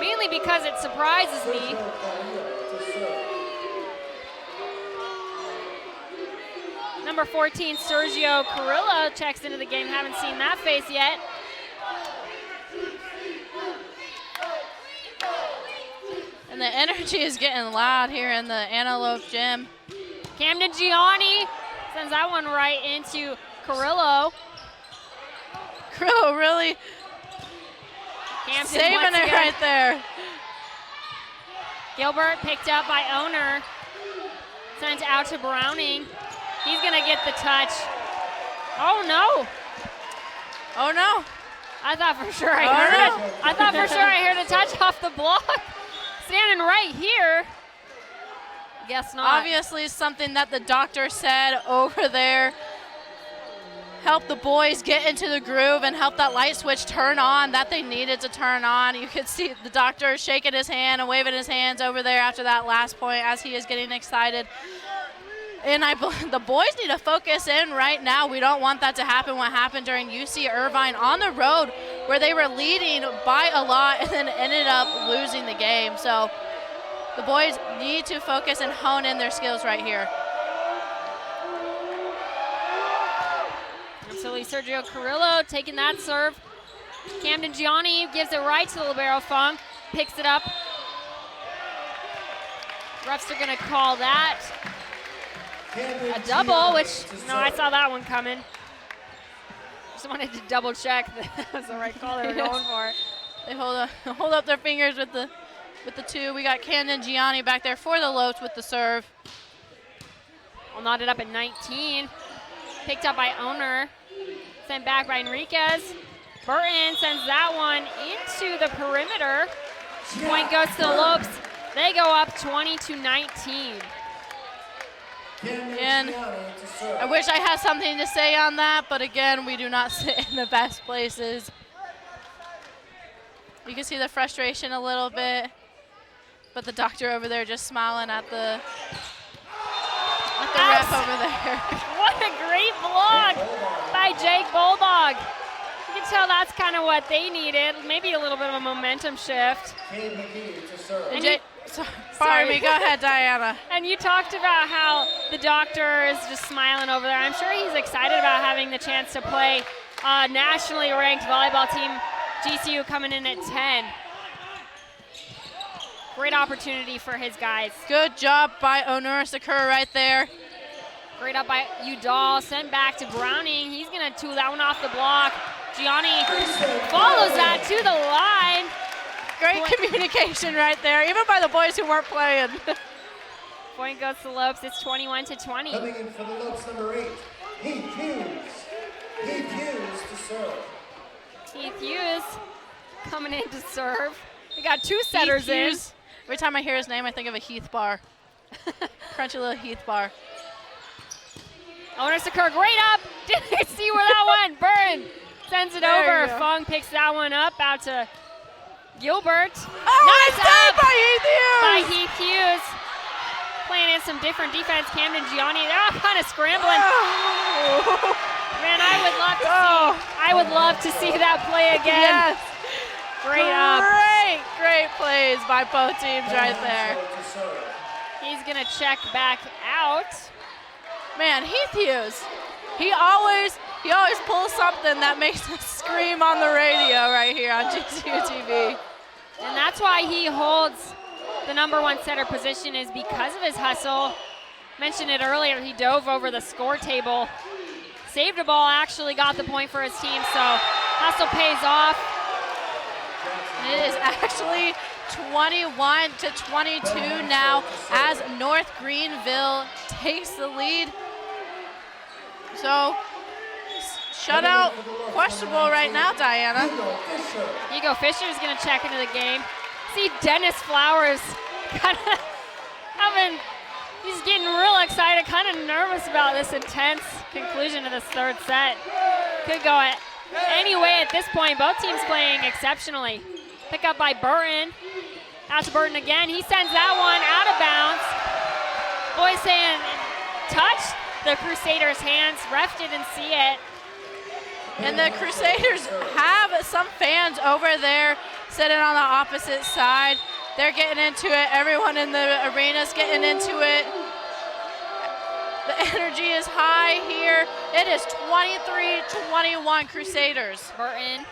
Speaker 2: mainly because it surprises me. Number 14, Sergio Carrillo checks into the game. Haven't seen that face yet.
Speaker 3: And the energy is getting loud here in the Antelope gym.
Speaker 2: Camden Gianni sends that one right into Carrillo.
Speaker 3: Carrillo really saving it right there.
Speaker 2: Gilbert picked up by Owner. Sent out to Browning. He's gonna get the touch. Oh no.
Speaker 3: Oh no.
Speaker 2: I thought for sure I heard it. I thought for sure I heard a touch off the block. Standing right here. Guess not.
Speaker 3: Obviously something that the doctor said over there. Help the boys get into the groove and help that light switch turn on that they needed to turn on. You could see the doctor shaking his hand and waving his hands over there after that last point as he is getting excited. And the boys need to focus in right now. We don't want that to happen what happened during UC Irvine on the road, where they were leading by a lot and then ended up losing the game. So the boys need to focus and hone in their skills right here.
Speaker 2: Absolutely, Sergio Carrillo taking that serve. Camden Gianni gives it right to Libero Fung, picks it up. Refs are gonna call that a double, which, no, I saw that one coming. Just wanted to double check that was the right call they were going for.
Speaker 3: They hold up their fingers with the two. We got Cannon Gianni back there for the Lopes with the serve.
Speaker 2: All knotted up at 19. Picked up by Owner. Sent back by Enriquez. Burton sends that one into the perimeter. Point goes to the Lopes. They go up 20-19.
Speaker 3: And I wish I had something to say on that, but again, we do not sit in the best places. You can see the frustration a little bit, but the doctor over there just smiling at the ref over there.
Speaker 2: What a great block by Jake Bulldog. You can tell that's kind of what they needed, maybe a little bit of a momentum shift.
Speaker 3: And pardon me, go ahead, Diana.
Speaker 2: And you talked about how the doctor is just smiling over there. I'm sure he's excited about having the chance to play a nationally ranked volleyball team, GCU coming in at 10. Great opportunity for his guys.
Speaker 3: Good job by Onura Sakura right there.
Speaker 2: Great up by Udall, sent back to Browning. He's gonna tool that one off the block. Gianni follows that to the line.
Speaker 3: Great communication right there, even by the boys who weren't playing.
Speaker 2: Point goes to Lopes, it's 21-20.
Speaker 1: Coming in for the Lopes, number 8, Heath Hughes. Heath Hughes to serve.
Speaker 2: Heath Hughes coming in to serve. We got two setters in.
Speaker 3: Every time I hear his name, I think of a Heath bar. Crunchy little Heath bar.
Speaker 2: Owner Sakura, great up. Didn't see where that went. Burn sends it over. Fung picks that one up out to Gilbert.
Speaker 3: Oh,
Speaker 2: nice up
Speaker 3: by Heath Hughes.
Speaker 2: By Heath Hughes. Playing in some different defense. Camden Gianni, they're all kind of scrambling.
Speaker 3: Oh.
Speaker 2: Man, I would love to see that play again.
Speaker 3: Yes.
Speaker 2: Great up.
Speaker 3: Great plays by both teams right there.
Speaker 2: He's gonna check back out.
Speaker 3: Man, Heath Hughes, he always pulls something that makes us scream on the radio right here on GCU TV.
Speaker 2: And that's why he holds the #1 setter position, is because of his hustle. Mentioned it earlier, he dove over the score table. Saved a ball, actually got the point for his team, so hustle pays off.
Speaker 3: It is actually 21-22 now as North Greenville takes the lead. So, shutout questionable right now, Diana.
Speaker 2: Hugo Fisher is going to check into the game. See Dennis Flowers kind of he's getting real excited, kind of nervous about this intense conclusion of this third set. Could go any way at this point. Both teams playing exceptionally. Pick up by Burton. Out to Burton again. He sends that one out of bounds. Boys saying touch the Crusaders' hands. Ref didn't see it.
Speaker 3: And the Crusaders have some fans over there sitting on the opposite side. They're getting into it. Everyone in the arena's getting into it. The energy is high here. It is 23-21 Crusaders.
Speaker 2: Burton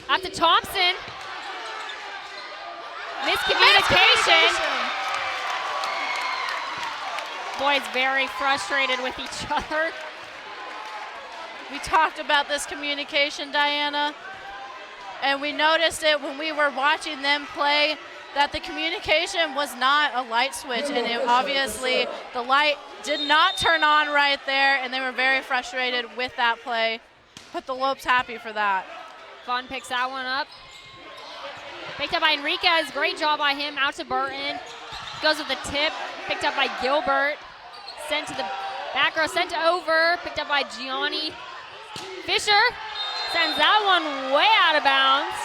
Speaker 2: out to Thompson. Miscommunication. Boys very frustrated with each other.
Speaker 3: We talked about this communication, Diana, and we noticed it when we were watching them play, that the communication was not a light switch, and obviously the light did not turn on right there, and they were very frustrated with that play. But the Lopes happy for that.
Speaker 2: Fun picks that one up. Picked up by Enriquez, great job by him, out to Burton. Goes with the tip, picked up by Gilbert. Sent to the back row, sent over, picked up by Gianni. Fisher sends that one way out of bounds.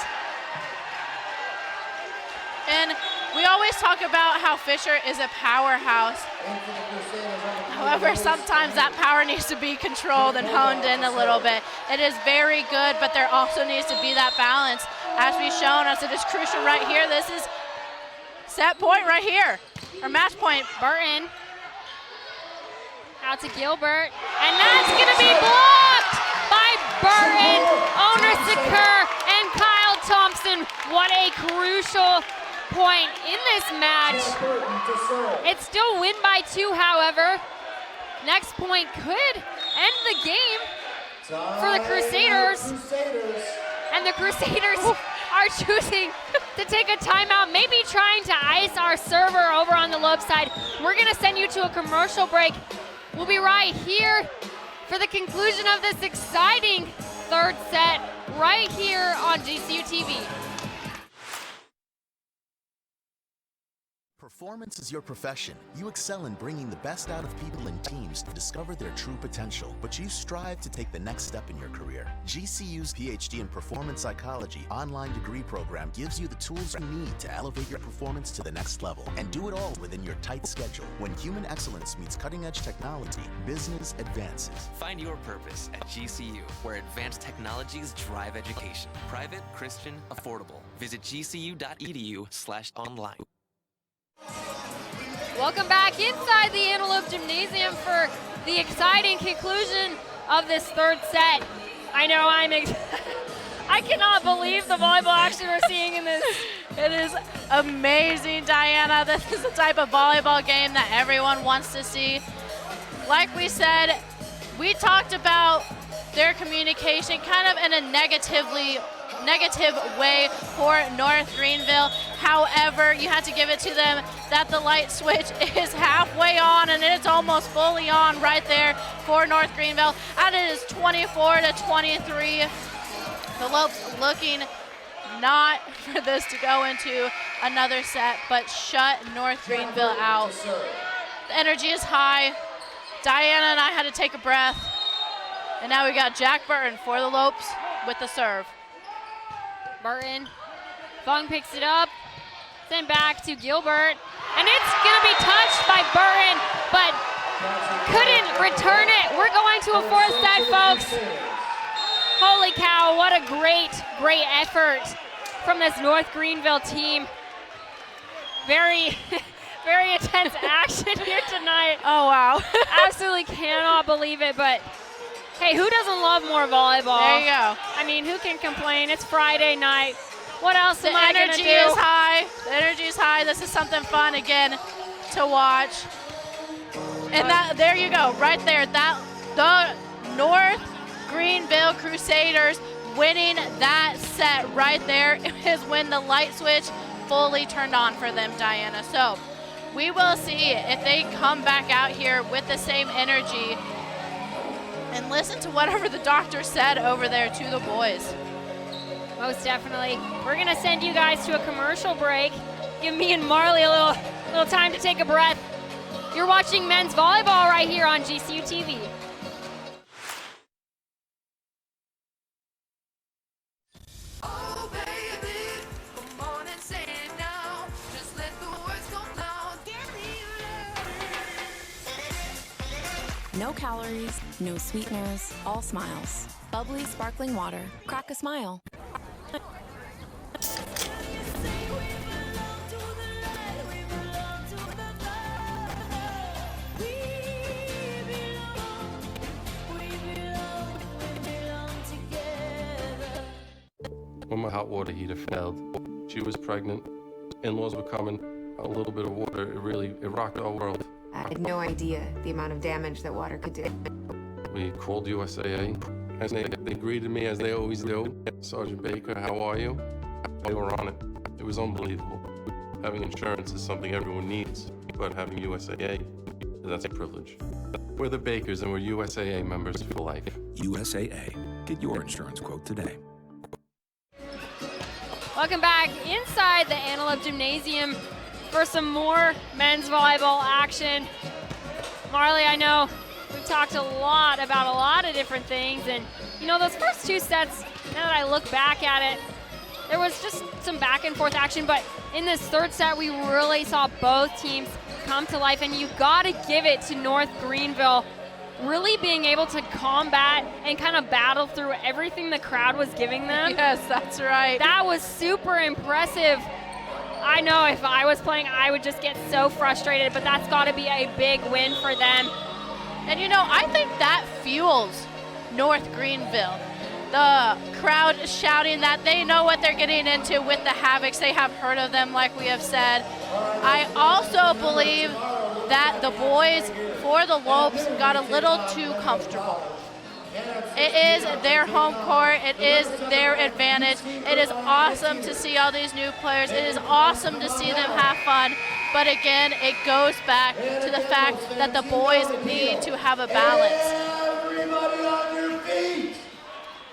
Speaker 3: And we always talk about how Fisher is a powerhouse. However, sometimes that power needs to be controlled and honed in a little bit. It is very good, but there also needs to be that balance. As we've shown us, it is crucial right here. This is set point right here, or match point.
Speaker 2: Burton out to Gilbert, and that's gonna be blocked by Burton, Owner Sakur, and Kyle Thompson. What a crucial point in this match. It's still win by 2, however. Next point could end the game. for the Crusaders. And the Crusaders are choosing to take a timeout, maybe trying to ice our server over on the Lope side. We're gonna send you to a commercial break. We'll be right here for the conclusion of this exciting third set right here on GCU TV.
Speaker 9: Performance is your profession. You excel in bringing the best out of people and teams to discover their true potential, but you strive to take the next step in your career. GCU's PhD in Performance Psychology online degree program gives you the tools you need to elevate your performance to the next level and do it all within your tight schedule. When human excellence meets cutting-edge technology, business advances.
Speaker 4: Find your purpose at GCU, where advanced technologies drive education. Private, Christian, affordable. Visit gcu.edu/online.
Speaker 2: Welcome back inside the Antelope Gymnasium for the exciting conclusion of this third set. I know I cannot believe the volleyball action we're seeing in this.
Speaker 3: It is amazing, Diana. This is the type of volleyball game that everyone wants to see. Like we said, we talked about their communication kind of in a negative way for North Greenville. However, you had to give it to them that the light switch is halfway on and it's almost fully on right there for North Greenville. And it is 24-23. The Lopes looking not for this to go into another set, but shut North Greenville out. The energy is high. Diana and I had to take a breath. And now we got Jack Burton for the Lopes with the serve.
Speaker 2: Burton, Fung picks it up, sent back to Gilbert, and it's gonna be touched by Burton, but couldn't return it. We're going to a fourth set, folks. Holy cow, what a great effort from this North Greenville team. Very intense action here tonight.
Speaker 3: Oh, wow.
Speaker 2: Absolutely cannot believe it, but hey, who doesn't love more volleyball?
Speaker 3: There you go.
Speaker 2: I mean, who can complain? It's Friday night. What else am I gonna do?
Speaker 3: The energy is high. The energy is high. This is something fun again to watch. And there you go, right there. The North Greenville Crusaders winning that set right there is when the light switch fully turned on for them, Diana. So we will see if they come back out here with the same energy and listen to whatever the doctor said over there to the boys.
Speaker 2: Most definitely. We're gonna send you guys to a commercial break. Give me and Marley a little time to take a breath. You're watching men's volleyball right here on GCU TV.
Speaker 10: Oh, baby, come on and say it now. Just let the words come out.
Speaker 11: No calories, no sweeteners, all smiles. Bubbly, sparkling water. Crack a smile.
Speaker 12: When my hot water heater failed, she was pregnant, in-laws were coming, a little bit of water, it rocked our world.
Speaker 13: I had no idea the amount of damage that water could do.
Speaker 12: We called USAA, and they greeted me as they always do. Sergeant Baker, how are you? They were on it. It was unbelievable. Having insurance is something everyone needs, but having USAA, that's a privilege. We're the Bakers and we're USAA members for life.
Speaker 14: USAA. Get your insurance quote today.
Speaker 2: Welcome back inside the Antelope Gymnasium for some more men's volleyball action. Marley, I know we've talked a lot about a lot of different things, and you know, those first two sets, now that I look back at it, there was just some back and forth action, but in this third set, we really saw both teams come to life, and you gotta give it to North Greenville really being able to combat and kind of battle through everything the crowd was giving them.
Speaker 3: Yes, that's right.
Speaker 2: That was super impressive. I know if I was playing, I would just get so frustrated, but that's got to be a big win for them.
Speaker 3: And you know, I think that fuels North Greenville. The crowd shouting that they know what they're getting into with the Havocs. They have heard of them, like we have said. I also believe that the boys for the Lopes got a little too comfortable. It is their home court. It is their advantage. It is awesome to see all these new players. It is awesome to see them have fun. But again, it goes back to the fact that the boys need to have a balance.
Speaker 1: Everybody on your feet.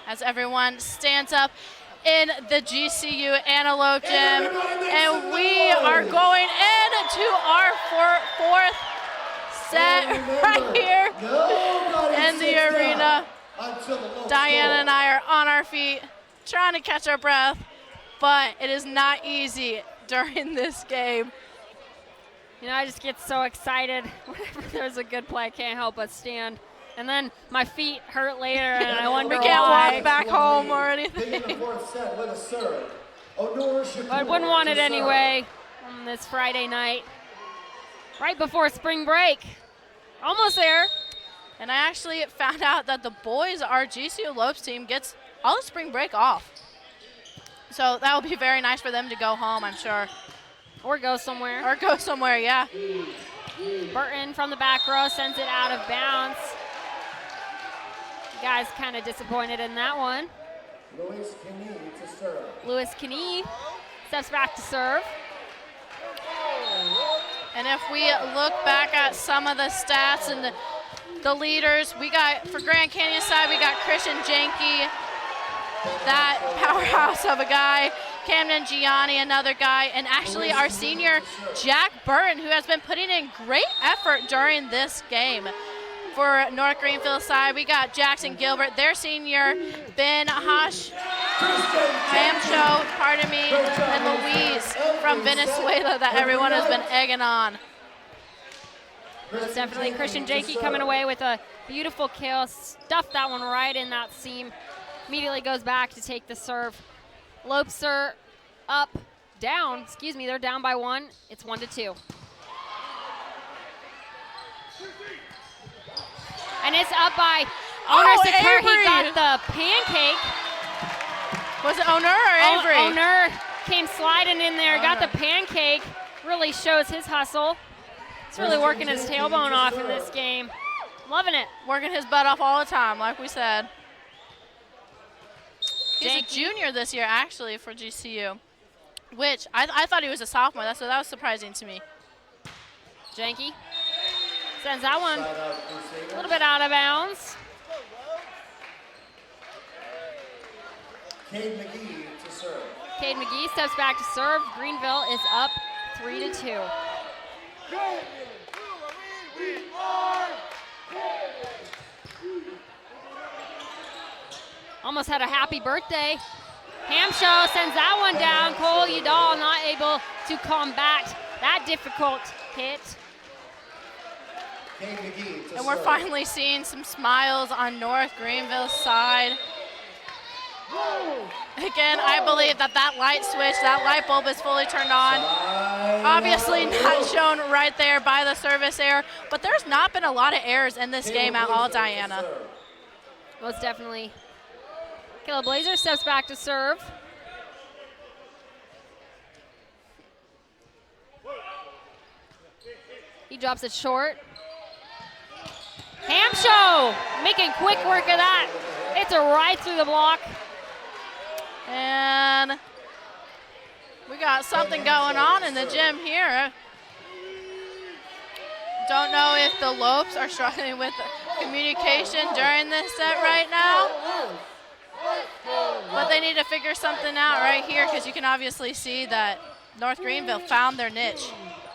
Speaker 3: As everyone stands up in the GCU Antelope gym. And we are going into our fourth set right here in the arena. Diana and I are on our feet, trying to catch our breath, but it is not easy during this game.
Speaker 2: You know, I just get so excited whenever there's a good play. I can't help but stand. And then my feet hurt later, and I wonder
Speaker 3: we can't
Speaker 2: why.
Speaker 3: walk back home or anything.
Speaker 2: But I wouldn't want it anyway on this Friday night, right before spring break. Almost there.
Speaker 3: And I actually found out that the boys, our GCU Lopes team, gets all the spring break off. So that will be very nice for them to go home, I'm sure.
Speaker 2: Or go somewhere.
Speaker 3: Or go somewhere, yeah.
Speaker 2: Burton from the back row sends it out of bounds. You guys kind of disappointed in that one.
Speaker 1: Louis Kinney to serve.
Speaker 2: Louis Kinney steps back to serve.
Speaker 3: And if we look back at some of the stats and the leaders, we got, for Grand Canyon side, we got Christian Jenke, that powerhouse of a guy, Camden Gianni, another guy, and actually our senior, Jack Burton, who has been putting in great effort during this game. For North Greenville side, we got Jackson Gilbert, their senior, Ben Hamcho, and Louise from Venezuela that everyone has been egging on.
Speaker 2: Most definitely Christian Jenke coming away with a beautiful kill, stuffed that one right in that seam. Immediately goes back to take the serve. Lopes are down, they're down by one. It's 1-2. And it's up by Owner Secure. He got the pancake.
Speaker 3: Was it Owner or Avery?
Speaker 2: Owner came sliding in there, got the pancake. Really shows his hustle. He's really working his tailbone off in this game. Loving it.
Speaker 3: Working his butt off all the time, like we said. He's a junior this year, actually, for GCU, which I thought he was a sophomore. That was surprising to me.
Speaker 2: Jenke sends that one a little bit out of bounds.
Speaker 1: Cade McGee to serve.
Speaker 2: Cade McGee steps back to serve. Greenville is up 3-2. Almost had a happy birthday. Hamshaw sends that one down. Cole Udall not able to combat that difficult hit.
Speaker 3: And we're finally seeing some smiles on North Greenville's side. Again, I believe that light switch, that light bulb is fully turned on. Obviously not shown right there by the service error, but there's not been a lot of errors in this game at all, Diana.
Speaker 2: Most definitely. Caleb Blazer steps back to serve. He drops it short. Hamshaw making quick work of that. It's a right through the block.
Speaker 3: And we got something going on in the gym here. Don't know if the Lopes are struggling with communication during this set right now. But they need to figure something out right here because you can obviously see that North Greenville found their niche.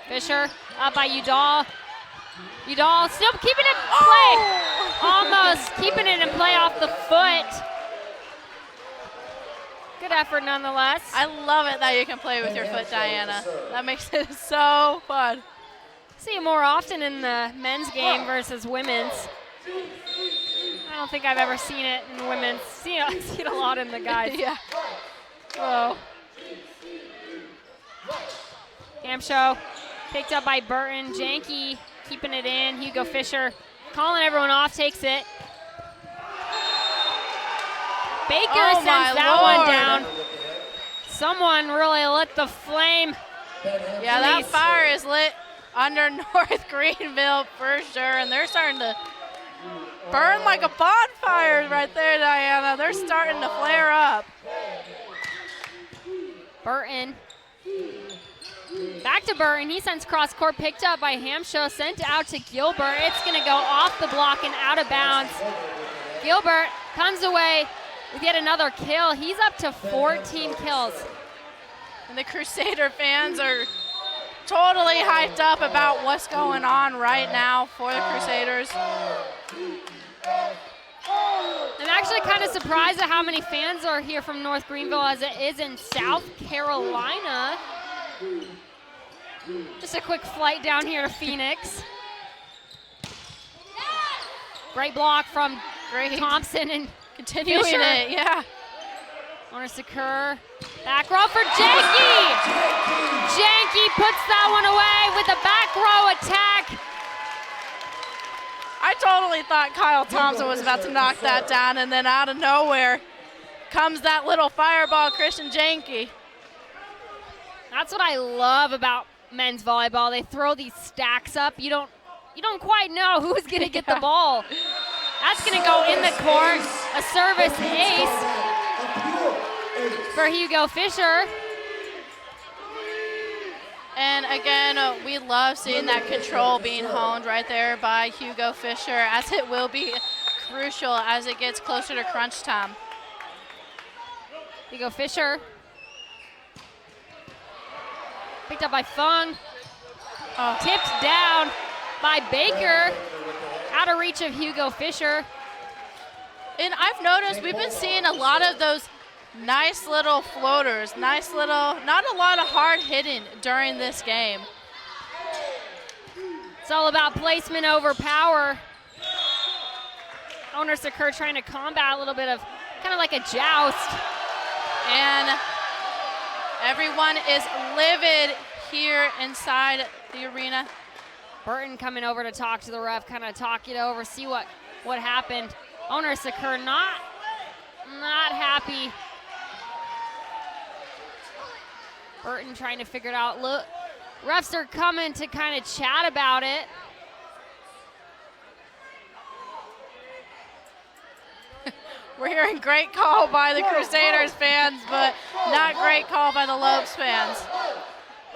Speaker 2: Fisher up by Udall. Udall still keeping it in play. Almost keeping it in play off the foot. Good effort nonetheless.
Speaker 3: I love it that you can play with your foot, Diana. That makes it so fun.
Speaker 2: See it more often in the men's game versus women's. I don't think I've ever seen it in women's. I see it a lot in the guys.
Speaker 3: Yeah.
Speaker 2: Whoa. Hamshaw picked up by Burton. Jenke keeping it in. Hugo Fisher calling everyone off, takes it. Baker sends that one down. Someone really lit the flame.
Speaker 3: Yeah, that fire is lit under North Greenville for sure, and they're starting to burn like a bonfire right there, Diana. They're starting to flare up.
Speaker 2: Burton. Back to Burton. He sends cross court, picked up by Hamshaw, sent out to Gilbert. It's going to go off the block and out of bounds. Gilbert comes away with yet another kill. He's up to 14 kills.
Speaker 3: And the Crusader fans are totally hyped up about what's going on right now for the Crusaders.
Speaker 2: I'm actually kind of surprised at how many fans are here from North Greenville as it is in South Carolina. Just a quick flight down here to Phoenix. Great block from Thompson and
Speaker 3: Continuing
Speaker 2: Fisher.
Speaker 3: it, yeah.
Speaker 2: Honor Secure. Back row for Janky. Janky puts that one away with a back row attack.
Speaker 3: I totally thought Kyle Thompson was about to knock that down, and then out of nowhere comes that little fireball, Christian Janky.
Speaker 2: That's what I love about men's volleyball. They throw these stacks up. You don't quite know who's gonna get the ball. That's gonna go in the court. A service ace for Hugo Fisher.
Speaker 3: And again, we love seeing that control being honed right there by Hugo Fisher, as it will be crucial as it gets closer to crunch time.
Speaker 2: Hugo Fisher. Picked up by Fung. Tipped down by Baker. Out of reach of Hugo Fisher.
Speaker 3: And I've noticed we've been seeing a lot of those nice little floaters, not a lot of hard hitting during this game.
Speaker 2: It's all about placement over power. Owner Secure trying to combat a little bit of kind of like a joust.
Speaker 3: And everyone is livid here inside the arena.
Speaker 2: Burton coming over to talk to the ref, kind of talk it over, see what happened. Owner Secure not happy. Burton trying to figure it out. Look, refs are coming to kind of chat about it.
Speaker 3: We're hearing great call by the Crusaders fans, but not great call by the Lopes fans.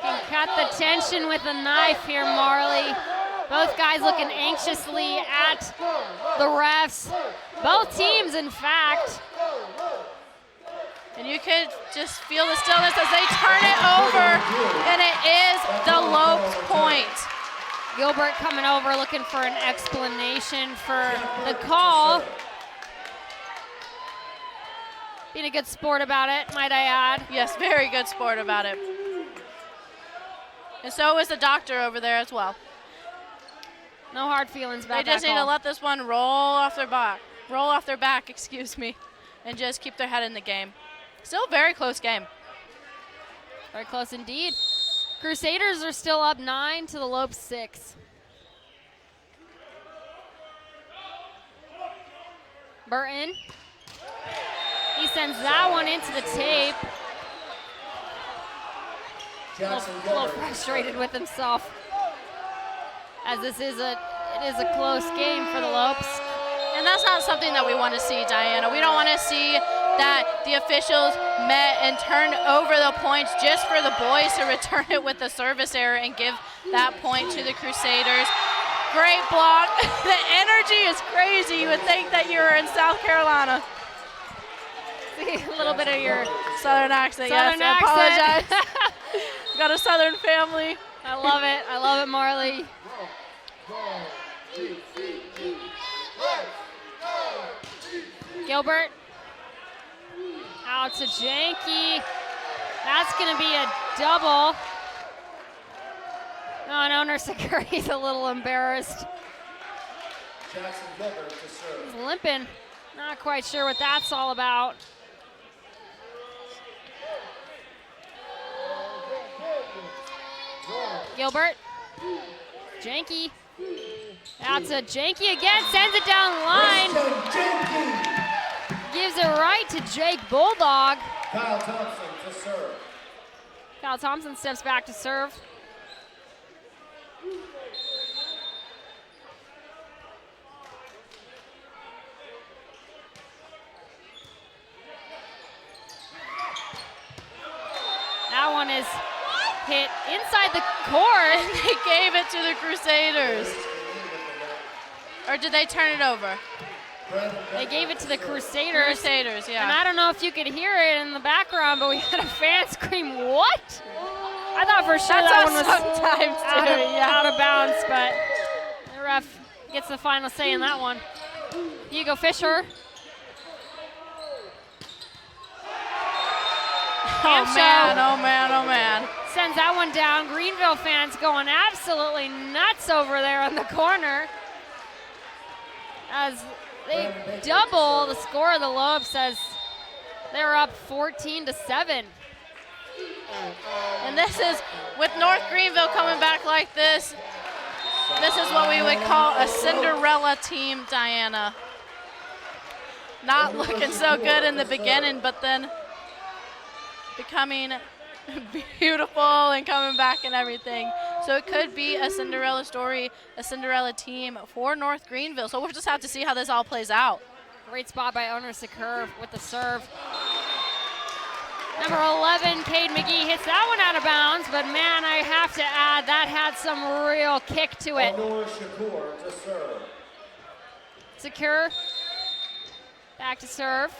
Speaker 2: Can cut the tension with a knife here, Marley. Both guys looking anxiously at the refs. Both teams, in fact.
Speaker 3: And you could just feel the stillness as they turn it over, and it is the Lopes point.
Speaker 2: Gilbert coming over looking for an explanation for the call. Being a good sport about it, might I add.
Speaker 3: Yes, very good sport about it. And so is the doctor over there as well.
Speaker 2: No hard feelings about that.
Speaker 3: They just need to let this one roll off their back, excuse me, and just keep their head in the game. Still a very close game.
Speaker 2: Very close indeed. Crusaders are still up 9 to the Lopes 6. Burton. He sends that one into the tape. A little frustrated with himself, as it is a close game for the Lopes.
Speaker 3: And that's not something that we want to see, Diana. We don't want to see that the officials met and turned over the points just for the boys to return it with a service error and give that point to the Crusaders. Great block. The energy is crazy. You would think that you were in South Carolina.
Speaker 2: See a little bit of your
Speaker 3: Southern accent,
Speaker 2: Southern
Speaker 3: yes.
Speaker 2: accent.
Speaker 3: I apologize. Got a Southern family.
Speaker 2: I love it. I love it, Marley. Gilbert. Out to Janky. That's going to be a double. Oh, and Owner Secure, he's a little embarrassed. He's limping. Not quite sure what that's all about. Gilbert. Janky. Out to Janky again. Sends it down the line. Gives it right to Jake Bulldog.
Speaker 1: Kyle Thompson to serve.
Speaker 2: Kyle Thompson steps back to serve. is hit inside the court.
Speaker 3: And they gave it to the Crusaders. Or did they turn it over?
Speaker 2: They gave it to the Crusaders.
Speaker 3: Crusaders, yeah.
Speaker 2: And I don't know if you could hear it in the background, but we had a fan scream, "What?" I thought for sure that one was out of bounds, but the ref gets the final say in that one. Hugo Fisher.
Speaker 3: Oh man, oh man, oh man.
Speaker 2: Sends that one down. Greenville fans going absolutely nuts over there in the corner as they double the score of the Lopes as they're up 14-7.
Speaker 3: And this is, with North Greenville coming back like this is what we would call a Cinderella team, Diana. Not looking so good in the beginning, but then becoming beautiful and coming back and everything. So it could be a Cinderella story, a Cinderella team for North Greenville. So we'll just have to see how this all plays out.
Speaker 2: Great spot by Owner Sakur with the serve. Number 11, Cade McGee, hits that one out of bounds, but man, I have to add, that had some real kick to it.
Speaker 1: Owner Sakur to serve.
Speaker 2: Sakur, back to serve.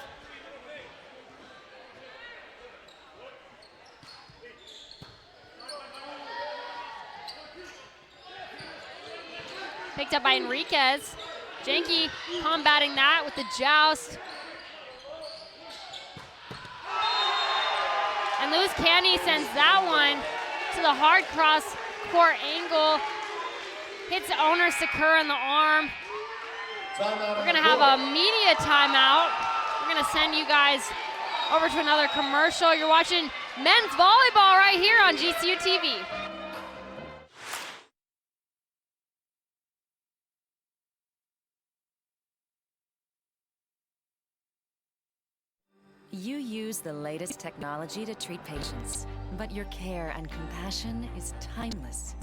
Speaker 2: Picked up by Enriquez. Janke combating that with the joust. And Lewis Canny sends that one to the hard cross court angle. Hits Owner Sakur in the arm. We're gonna have a media timeout. We're gonna send you guys over to another commercial. You're watching men's volleyball right here on GCU TV.
Speaker 15: You use the latest technology to treat patients, but your care and compassion is timeless.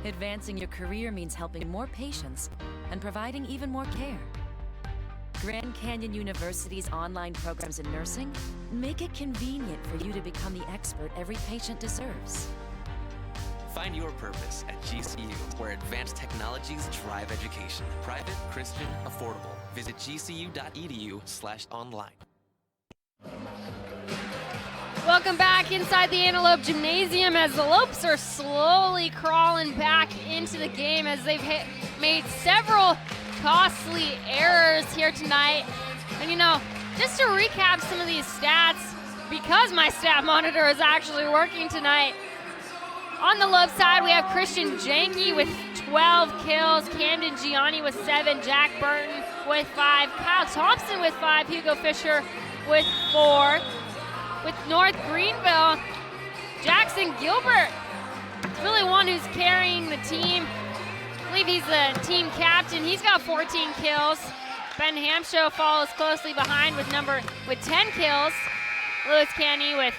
Speaker 15: Advancing your career means helping more patients and providing even more care. Grand Canyon University's online programs in nursing make it convenient for you to become the expert every patient deserves.
Speaker 4: Find your purpose at GCU, where advanced technologies drive education. Private, Christian, affordable. Visit gcu.edu/online.
Speaker 2: Welcome back inside the Antelope Gymnasium as the Lopes are slowly crawling back into the game as they've made several costly errors here tonight. And you know, just to recap some of these stats, because my stat monitor is actually working tonight. On the Lope side, we have Christian Janke with 12 kills, Camden Gianni with 7, Jack Burton with 5, Kyle Thompson with 5, Hugo Fisher with 4. With North Greenville, Jackson Gilbert is really one who's carrying the team. I believe he's the team captain. He's got 14 kills. Ben Hamshow follows closely behind with 10 kills. Lewis Canny with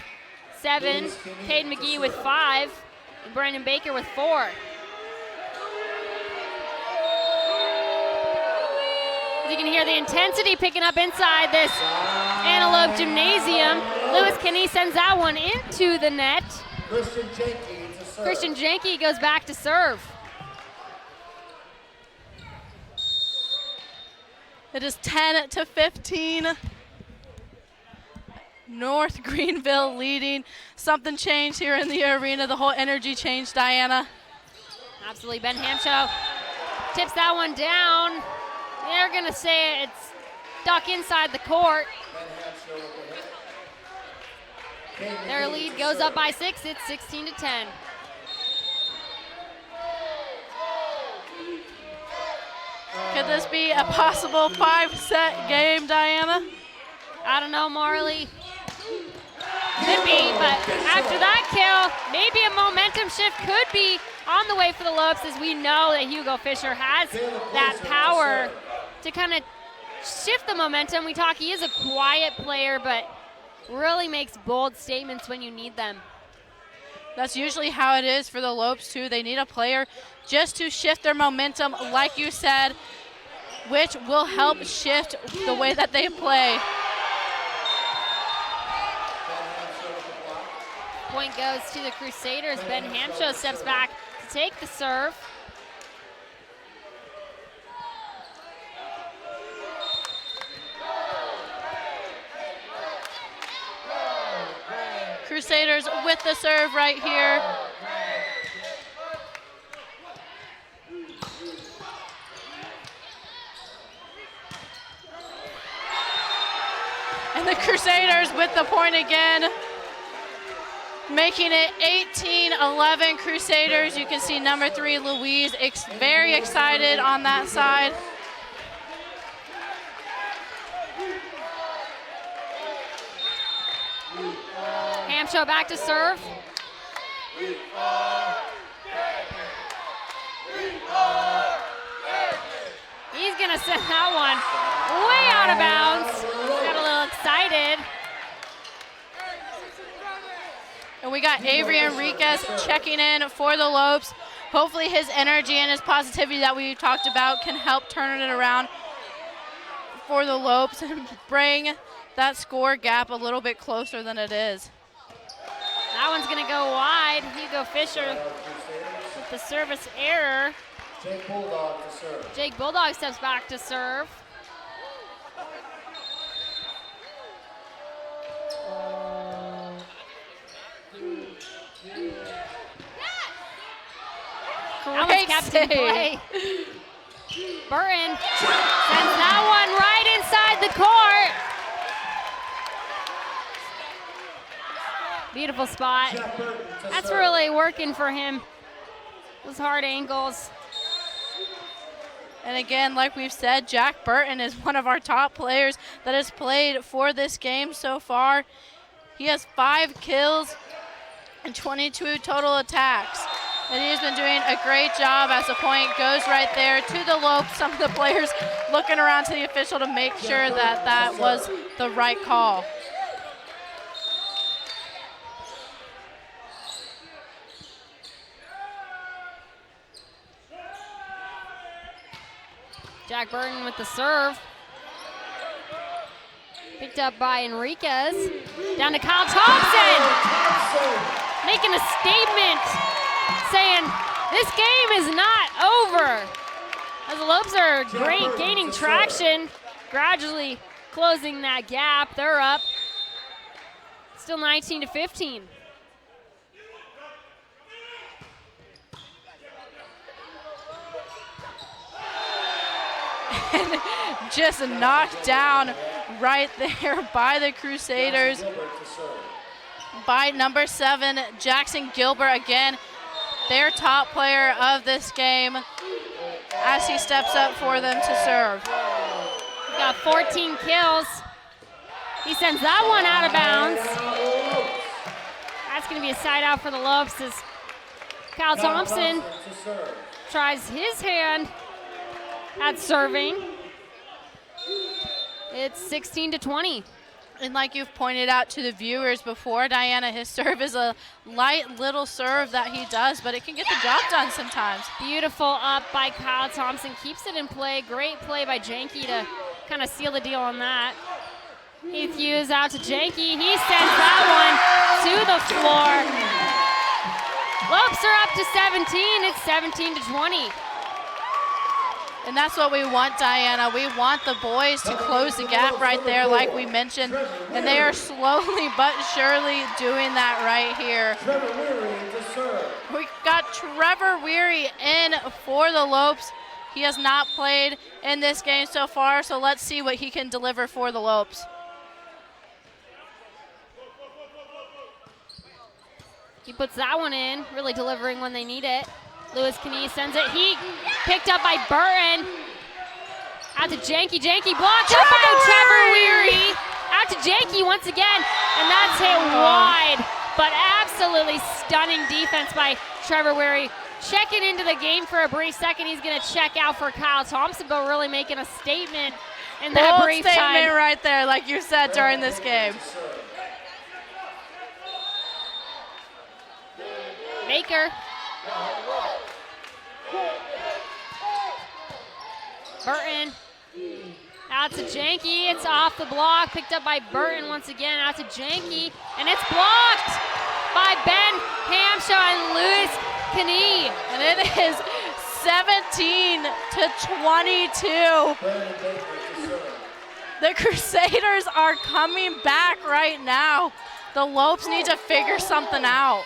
Speaker 2: 7, Cade McGee with 5, and Brandon Baker with 4. You can hear the intensity picking up inside this Antelope Gymnasium. Lewis Kinney sends that one into the net. Christian Janke goes back to serve.
Speaker 3: It is 10-15. North Greenville leading. Something changed here in the arena. The whole energy changed, Diana.
Speaker 2: Absolutely. Ben Hamshow tips that one down. They're going to say it's stuck inside the court. Their lead goes up by 6. It's 16-10.
Speaker 3: Could this be a possible 5-set game, Diana?
Speaker 2: I don't know, Marley. Could be, but after that kill, maybe a momentum shift could be on the way for the Lopes, as we know that Hugo Fisher has that power to kind of shift the momentum. He is a quiet player, but really makes bold statements when you need them.
Speaker 3: That's usually how it is for the Lopes, too. They need a player just to shift their momentum, like you said, which will help shift the way that they play.
Speaker 2: Point goes to the Crusaders. Ben Hamsho steps back to take the serve.
Speaker 3: Crusaders with the serve right here. And the Crusaders with the point again, making it 18-11 Crusaders. You can see number 3, Louise, very excited on that side.
Speaker 2: Hamsho back to serve. He's gonna send that one way out of bounds. Got a little excited.
Speaker 3: And we got Avery Enriquez checking in for the Lopes. Hopefully his energy and his positivity that we talked about can help turn it around for the Lopes and bring that score gap a little bit closer than it is.
Speaker 2: That one's gonna go wide. Hugo Fisher with the service error.
Speaker 1: Jake Bulldog to serve.
Speaker 2: Jake Bulldog steps back to serve.
Speaker 3: Great
Speaker 2: captain
Speaker 3: save.
Speaker 2: play. Burton sends that one right inside the court. Beautiful spot. That's really working for him. Those hard angles.
Speaker 3: And again, like we've said, Jack Burton is one of our top players that has played for this game so far. He has 5 kills and 22 total attacks. And he's been doing a great job as the point goes right there to the Lopes. Some of the players looking around to the official to make sure that that was the right call.
Speaker 2: Jack Burton with the serve. Picked up by Enriquez. Down to Kyle Thompson. Making a statement saying this game is not over. As the Lopes are gaining traction, gradually closing that gap. They're up. Still 19-15.
Speaker 3: And just knocked down right there by the Crusaders. By number 7, Jackson Gilbert, again, their top player of this game, as he steps up for them to serve.
Speaker 2: He's got 14 kills. He sends that one out of bounds. That's going to be a side out for the Lopes as Kyle Thompson tries his hand at serving. It's 16-20.
Speaker 3: And like you've pointed out to the viewers before, Diana, his serve is a light little serve that he does, but it can get the job done sometimes.
Speaker 2: Beautiful up by Kyle Thompson. Keeps it in play. Great play by Janke to kind of seal the deal on that. Heath Hughes out to Janke. He sends that one to the floor. Lopes are up to 17. It's 17-20.
Speaker 3: And that's what we want, Diana. We want the boys to close the gap right there, like we mentioned. And they are slowly but surely doing that right here. We got Trevor Weary in for the Lopes. He has not played in this game so far, so let's see what he can deliver for the Lopes.
Speaker 2: He puts that one in, really delivering when they need it. Lewis Knee sends it. He picked up by Burton. Out to Janke. Janke blocked up by Trevor Weary. Out to Janke once again. And that's hit wide. But absolutely stunning defense by Trevor Weary. Checking into the game for a brief second. He's going to check out for Kyle Thompson, but really making a statement in that brief time.
Speaker 3: Bold statement right there, like you said during this game.
Speaker 2: Baker. Burton out to Janke. It's off the block. Picked up by Burton once again. Out to Janke. And it's blocked. by Ben Hamshaw and Louis Knie.
Speaker 3: And it is 17 to 22. The Crusaders are coming back right now. The Lopes need to figure something out.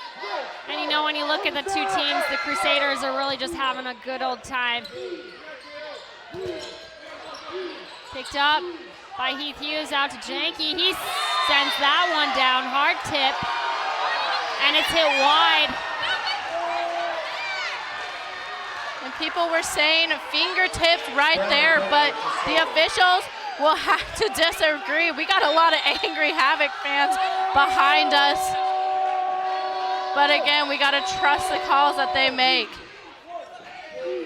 Speaker 2: And you know, when you look at the two teams, the Crusaders are really just having a good old time. Picked up by Heath Hughes out to Janke. He sends that one down, hard tip, and it's hit wide.
Speaker 3: And people were saying fingertips right there, but the officials will have to disagree. We got a lot of angry Havoc fans behind us. But again, we gotta trust the calls that they make.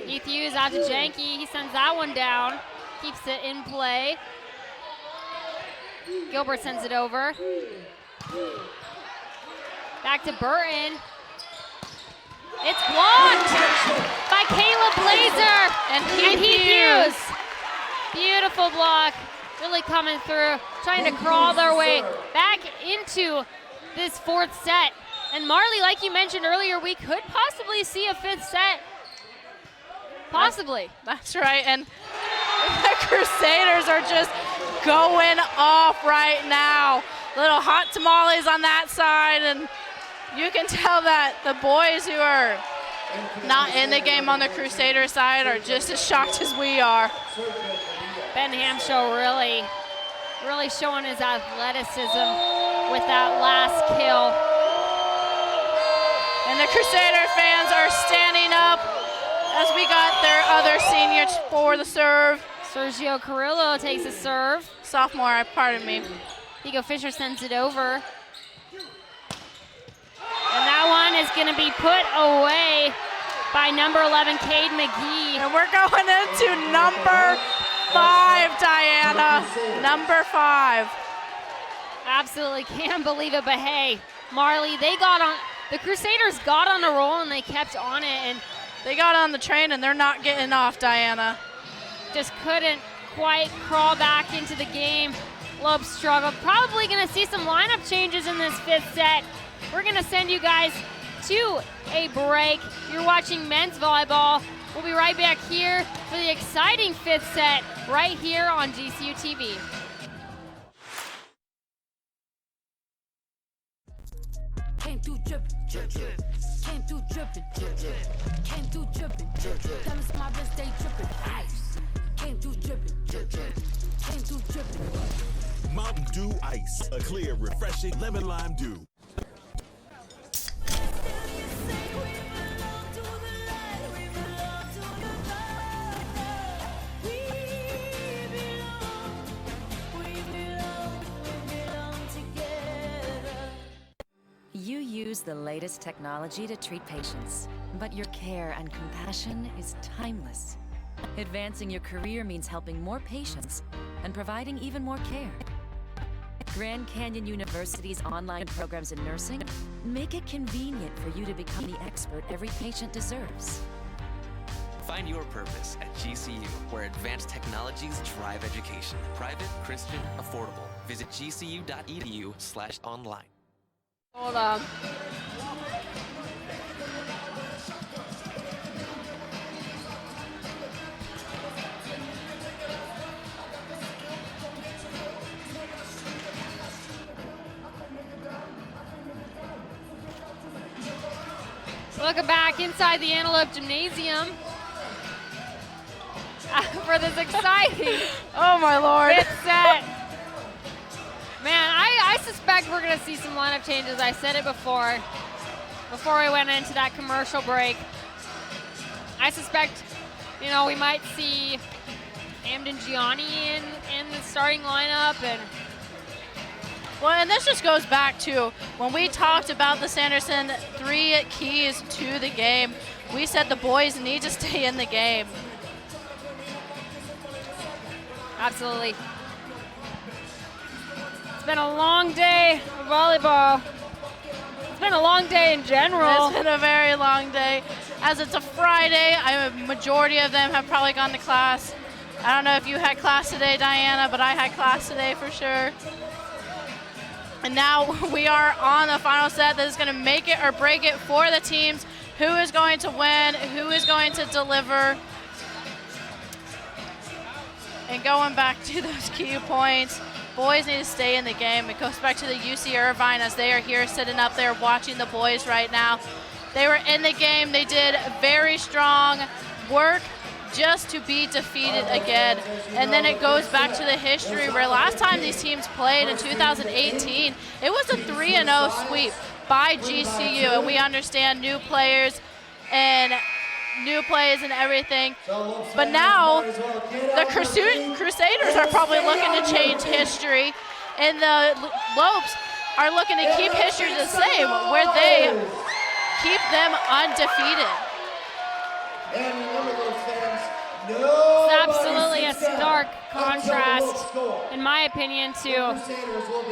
Speaker 2: Heath Hughes out to Janke. He sends that one down, keeps it in play. Gilbert sends it over. Back to Burton. It's blocked by Caleb Blazer and Heath Hughes. Beautiful block, really coming through, trying to crawl their way back into this fourth set. And Marley, like you mentioned earlier, we could possibly see a fifth set. Possibly.
Speaker 3: That's right, and the Crusaders are just going off right now. Little hot tamales on that side, and you can tell that the boys who are not in the game on the Crusader side are just as shocked as we are.
Speaker 2: Ben Hamshaw really showing his athleticism with that last kill.
Speaker 3: And the Crusader fans are standing up as we got their other senior for the serve.
Speaker 2: Sergio Carrillo takes a serve.
Speaker 3: Sophomore, pardon me.
Speaker 2: Higo Fisher sends it over. And that one is going to be put away by number 11, Cade McGee.
Speaker 3: And we're going into number 5, Diana. Number 5.
Speaker 2: Absolutely can't believe it, but hey, Marley, the Crusaders got on a roll and they kept on it, and
Speaker 3: they got on the train and they're not getting off, Diana.
Speaker 2: Just couldn't quite crawl back into the game. Lopes struggled. Probably going to see some lineup changes in this fifth set. We're going to send you guys to a break. You're watching men's volleyball. We'll be right back here for the exciting fifth set right here on GCU TV.
Speaker 10: Came through drippin', came through drippin', came through drippin', diamonds on my wrist, they drippin', ice. Came through drippin', came through drippin'.
Speaker 16: Mountain Dew Ice, a clear, refreshing lemon lime dew.
Speaker 15: You use the latest technology to treat patients, but your care and compassion is timeless. Advancing your career means helping more patients and providing even more care. Grand Canyon University's online programs in nursing make it convenient for you to become the expert every patient deserves.
Speaker 4: Find your purpose at GCU, where advanced technologies drive education. Private, Christian, affordable. Visit gcu.edu/online.
Speaker 3: Hold on.
Speaker 2: Welcome back inside the Antelope Gymnasium for this exciting
Speaker 3: oh my Lord.
Speaker 2: fifth set. Man, I suspect we're going to see some lineup changes. I said it before we went into that commercial break. I suspect, we might see Amden Gianni in the starting lineup.
Speaker 3: And this just goes back to when we talked about the Sanderson 3 keys to the game. We said the boys need to stay in the game.
Speaker 2: Absolutely. It's been a long day of volleyball. It's been a long day in general.
Speaker 3: It's been a very long day. As it's a Friday, a majority of them have probably gone to class. I don't know if you had class today, Diana, but I had class today for sure. And now we are on the final set that is going to make it or break it for the teams. Who is going to win? Who is going to deliver? And going back to those key points, boys need to stay in the game. It goes back to the UC Irvine as they are here sitting up there watching the boys right now. They were in the game. They did very strong work just to be defeated again. And then it goes back to the history where last time these teams played in 2018, it was a 3-0 sweep by GCU. And we understand new players and new plays and everything. But now the Crusaders are probably looking to change history, and the Lopes are looking to keep history the same, where they keep them undefeated.
Speaker 1: And remember those fans,
Speaker 2: It's absolutely a stark contrast, in my opinion, to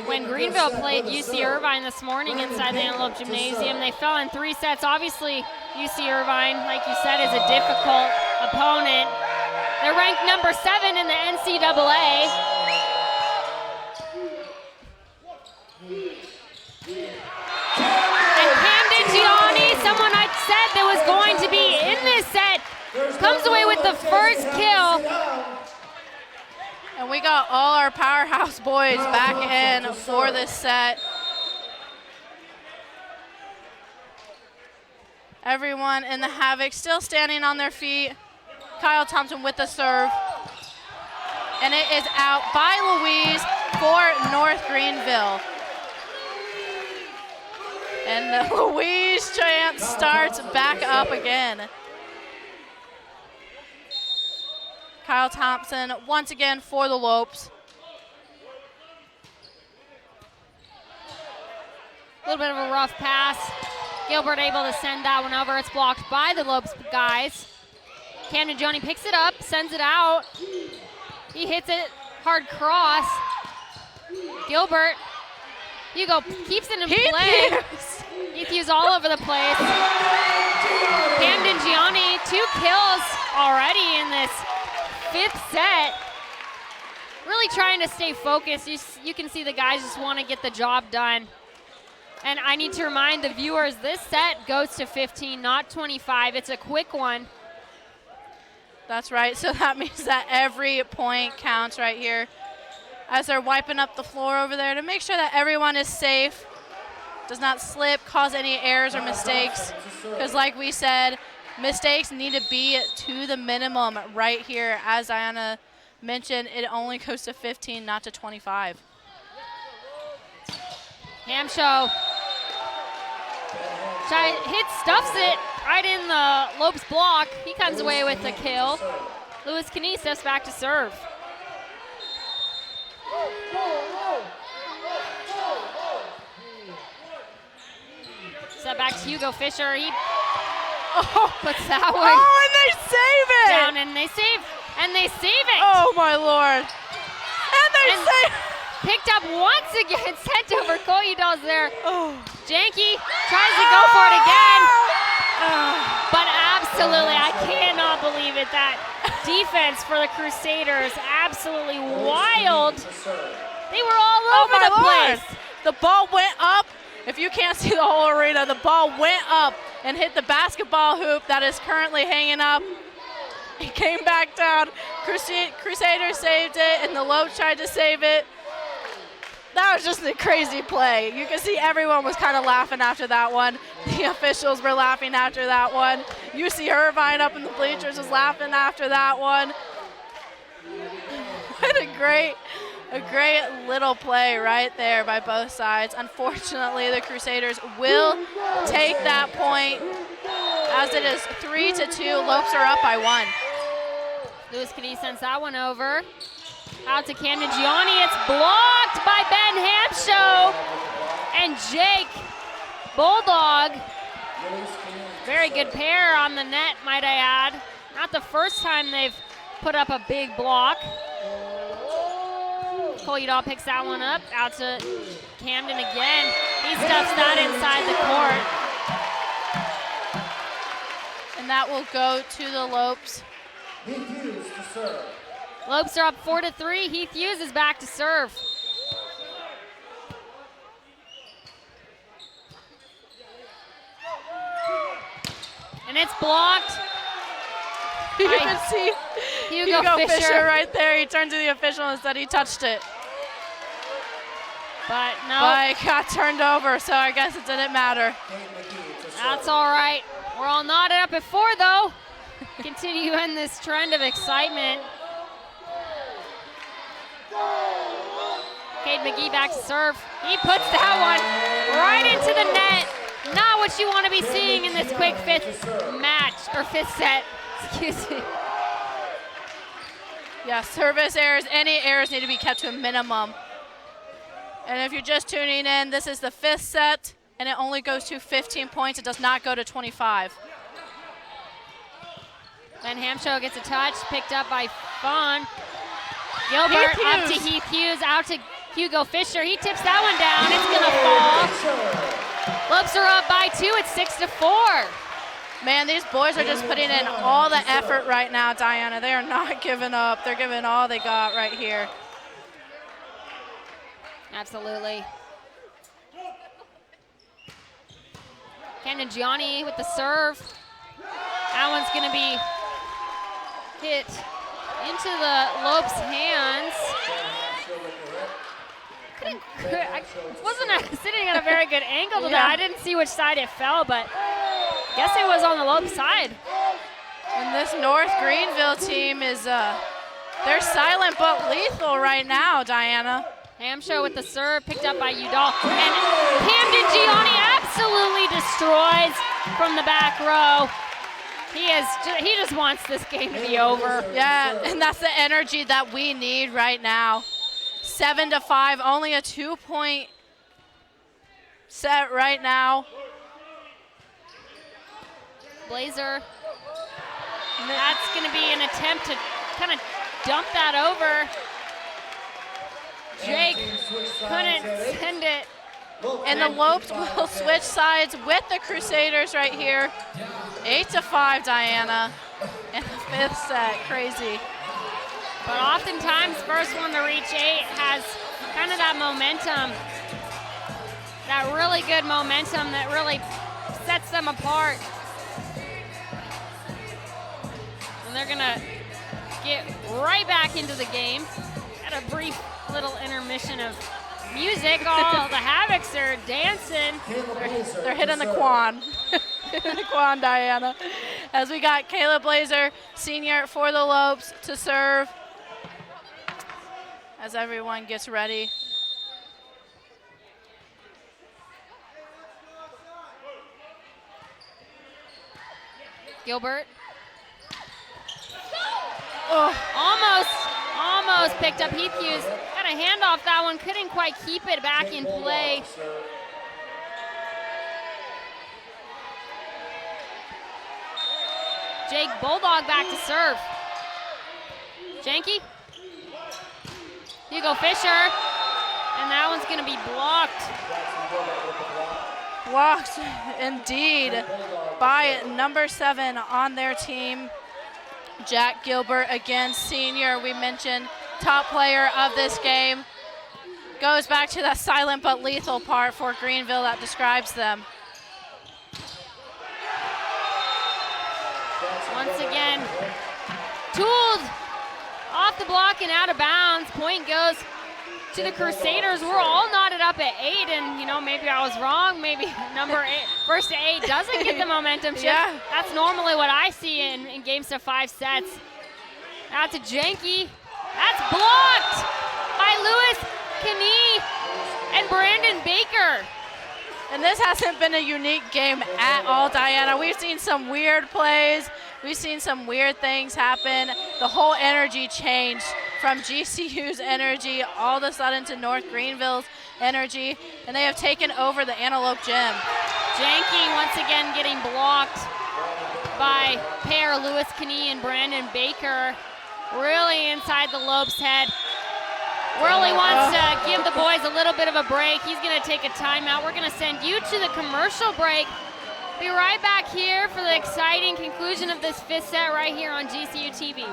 Speaker 2: when Greenville played UC Irvine this morning inside the Antelope Gymnasium. They fell in 3 sets. Obviously, UC Irvine, like you said, is a difficult opponent. They're ranked number 7 in the NCAA. And Camden Gianni, someone I said that was going to be in this set, comes away with the first kill.
Speaker 3: And we got all our powerhouse boys back in for this set. Everyone in the Havoc still standing on their feet. Kyle Thompson with the serve. And it is out by Louise for North Greenville. And the Louise chant starts back up again. Kyle Thompson once again for the Lopes.
Speaker 2: A little bit of a rough pass. Gilbert able to send that one over. It's blocked by the Lopes guys. Camden Gianni picks it up, sends it out. He hits it, hard cross. Gilbert, Hugo keeps it in play. Heath Hughes all over the place. Camden Gianni, 2 kills already in this 5th set. Really trying to stay focused. You can see the guys just want to get the job done. And I need to remind the viewers, this set goes to 15, not 25. It's a quick one.
Speaker 3: That's right, so that means that every point counts right here as they're wiping up the floor over there to make sure that everyone is safe, does not slip, cause any errors or mistakes. Because like we said, mistakes need to be to the minimum right here. As Diana mentioned, it only goes to 15, not to 25.
Speaker 2: Hamsho stuffs it right in the Lopes block. He comes away with the kill. Lewis Knie steps back to serve. Set back to Hugo Fisher. He puts that one.
Speaker 3: Oh, and they save it!
Speaker 2: Down, and they save it.
Speaker 3: Oh, my Lord. And they save it.
Speaker 2: Picked up once again, sent over Koyudals there. Janke tries to go for it again. But absolutely, I cannot believe it. That defense for the Crusaders, absolutely wild. They were all over the place.
Speaker 3: The ball went up. If you can't see the whole arena, the ball went up and hit the basketball hoop that is currently hanging up. It came back down. Crusaders saved it, and the Lopes tried to save it. That was just a crazy play. You can see everyone was kind of laughing after that one. The officials were laughing after that one. UC Irvine up in the bleachers was laughing after that one. What a great little play right there by both sides. Unfortunately, the Crusaders will take that point as it is 3-2. Lopes are up by 1.
Speaker 2: Lewis Knie sends that one over. Out to Camden Gianni. It's blocked by Ben Hamsho and Jake Bulldog. Very good pair on the net, might I add. Not the first time they've put up a big block. Koyudal picks that one up. Out to Camden again. He stuffs that inside the court.
Speaker 3: And that will go to the Lopes.
Speaker 1: Heath Hughes to serve.
Speaker 2: Lopes are up 4-3. Heath Hughes is back to serve. And it's blocked.
Speaker 3: You can see
Speaker 2: Hugo
Speaker 3: Fisher right there. He turned to the official and said he touched it.
Speaker 2: But no.
Speaker 3: But it got turned over, so I guess it didn't matter.
Speaker 2: That's all right. We're all knotted up at 4, though. Continue in this trend of excitement. Cade McGee back to serve. He puts that one right into the net. Not what you want to be seeing in this quick fifth match, or fifth set, excuse me.
Speaker 3: Yeah, service errors, any errors need to be kept to a minimum. And if you're just tuning in, this is the 5th set, and it only goes to 15 points. It does not go to 25.
Speaker 2: Ben Hamsho gets a touch, picked up by Fawn. Gilbert up to Heath Hughes, out to Hugo Fisher. He tips that one down. It's gonna fall. Lopes are up by 2. It's 6-4.
Speaker 3: Man, these boys are just putting in all the effort right now, Diana. They are not giving up. They're giving all they got right here.
Speaker 2: Absolutely. Camden Gianni with the serve. That one's gonna be hit into the Lopes' hands. I wasn't sitting at a very good angle to that. I didn't see which side it fell, but guess it was on the Lopes side.
Speaker 3: And this North Greenville team is, they're silent but lethal right now, Diana.
Speaker 2: Hamsho with the serve, picked up by Udall. And Camden Gianni absolutely destroys from the back row. He just wants this game to be over.
Speaker 3: Yeah, and that's the energy that we need right now. 7-5, only a 2-point set right now.
Speaker 2: Blazer. That's going to be an attempt to kind of dump that over. Jake couldn't send it.
Speaker 3: And the Lopes will switch sides with the Crusaders right here. 8-5, Diana, in the 5th set. Crazy.
Speaker 2: But oftentimes, first one to reach 8 has kind of that momentum, that really good momentum that really sets them apart. And they're gonna get right back into the game. Got a brief little intermission of music. All the Havocs are dancing.
Speaker 3: They're hitting the quan. Hitting the quan, Diana. As we got Kayla Blazer, senior for the Lopes, to serve. As everyone gets ready.
Speaker 2: Gilbert. Oh, almost picked up Heath Hughes. Got a handoff that one, couldn't quite keep it back in play. Jake Bulldog back to serve. Janky. Hugo Fisher, and that one's gonna be blocked.
Speaker 3: Blocked, indeed, by number 7 on their team, Jack Gilbert, again, senior. We mentioned top player of this game. Goes back to that silent but lethal part for Greenville that describes them.
Speaker 2: Once again, tooled off the block and out of bounds. Point goes to the Crusaders. We're all knotted up at 8, and you know, maybe I was wrong. Maybe number 8, first to 8 doesn't get the momentum shift.
Speaker 3: Yeah.
Speaker 2: That's normally what I see in games to 5 sets. Out to Janky. That's blocked by Lewis Knee and Brandon Baker.
Speaker 3: And this hasn't been a unique game at all, Diana. We've seen some weird plays. We've seen some weird things happen. The whole energy changed from GCU's energy all of a sudden to North Greenville's energy, and they have taken over the Antelope Gym.
Speaker 2: Janky once again getting blocked by pair Lewis Knee and Brandon Baker. Really inside the Lopes' head. Worley wants to give the boys a little bit of a break. He's going to take a timeout. We're going to send you to the commercial break. Be right back here for the exciting conclusion of this 5th set right here on GCU TV.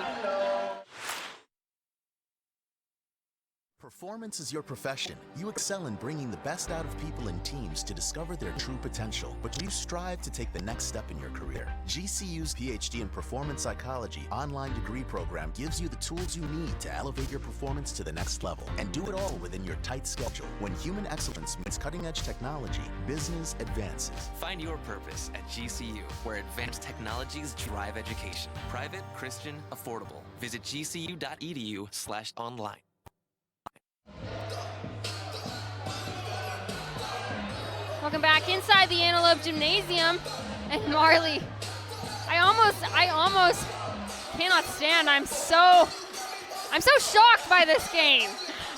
Speaker 9: Performance is your profession. You excel in bringing the best out of people and teams to discover their true potential, but you strive to take the next step in your career. GCU's PhD in Performance Psychology online degree program gives you the tools you need to elevate your performance to the next level, and do it all within your tight schedule. When human excellence meets cutting-edge technology, business advances.
Speaker 4: Find your purpose at GCU, where advanced technologies drive education. Private, Christian, affordable. Visit gcu.edu/online.
Speaker 2: Welcome back inside the Antelope Gymnasium. And Marley, I almost cannot stand. I'm so shocked by this game.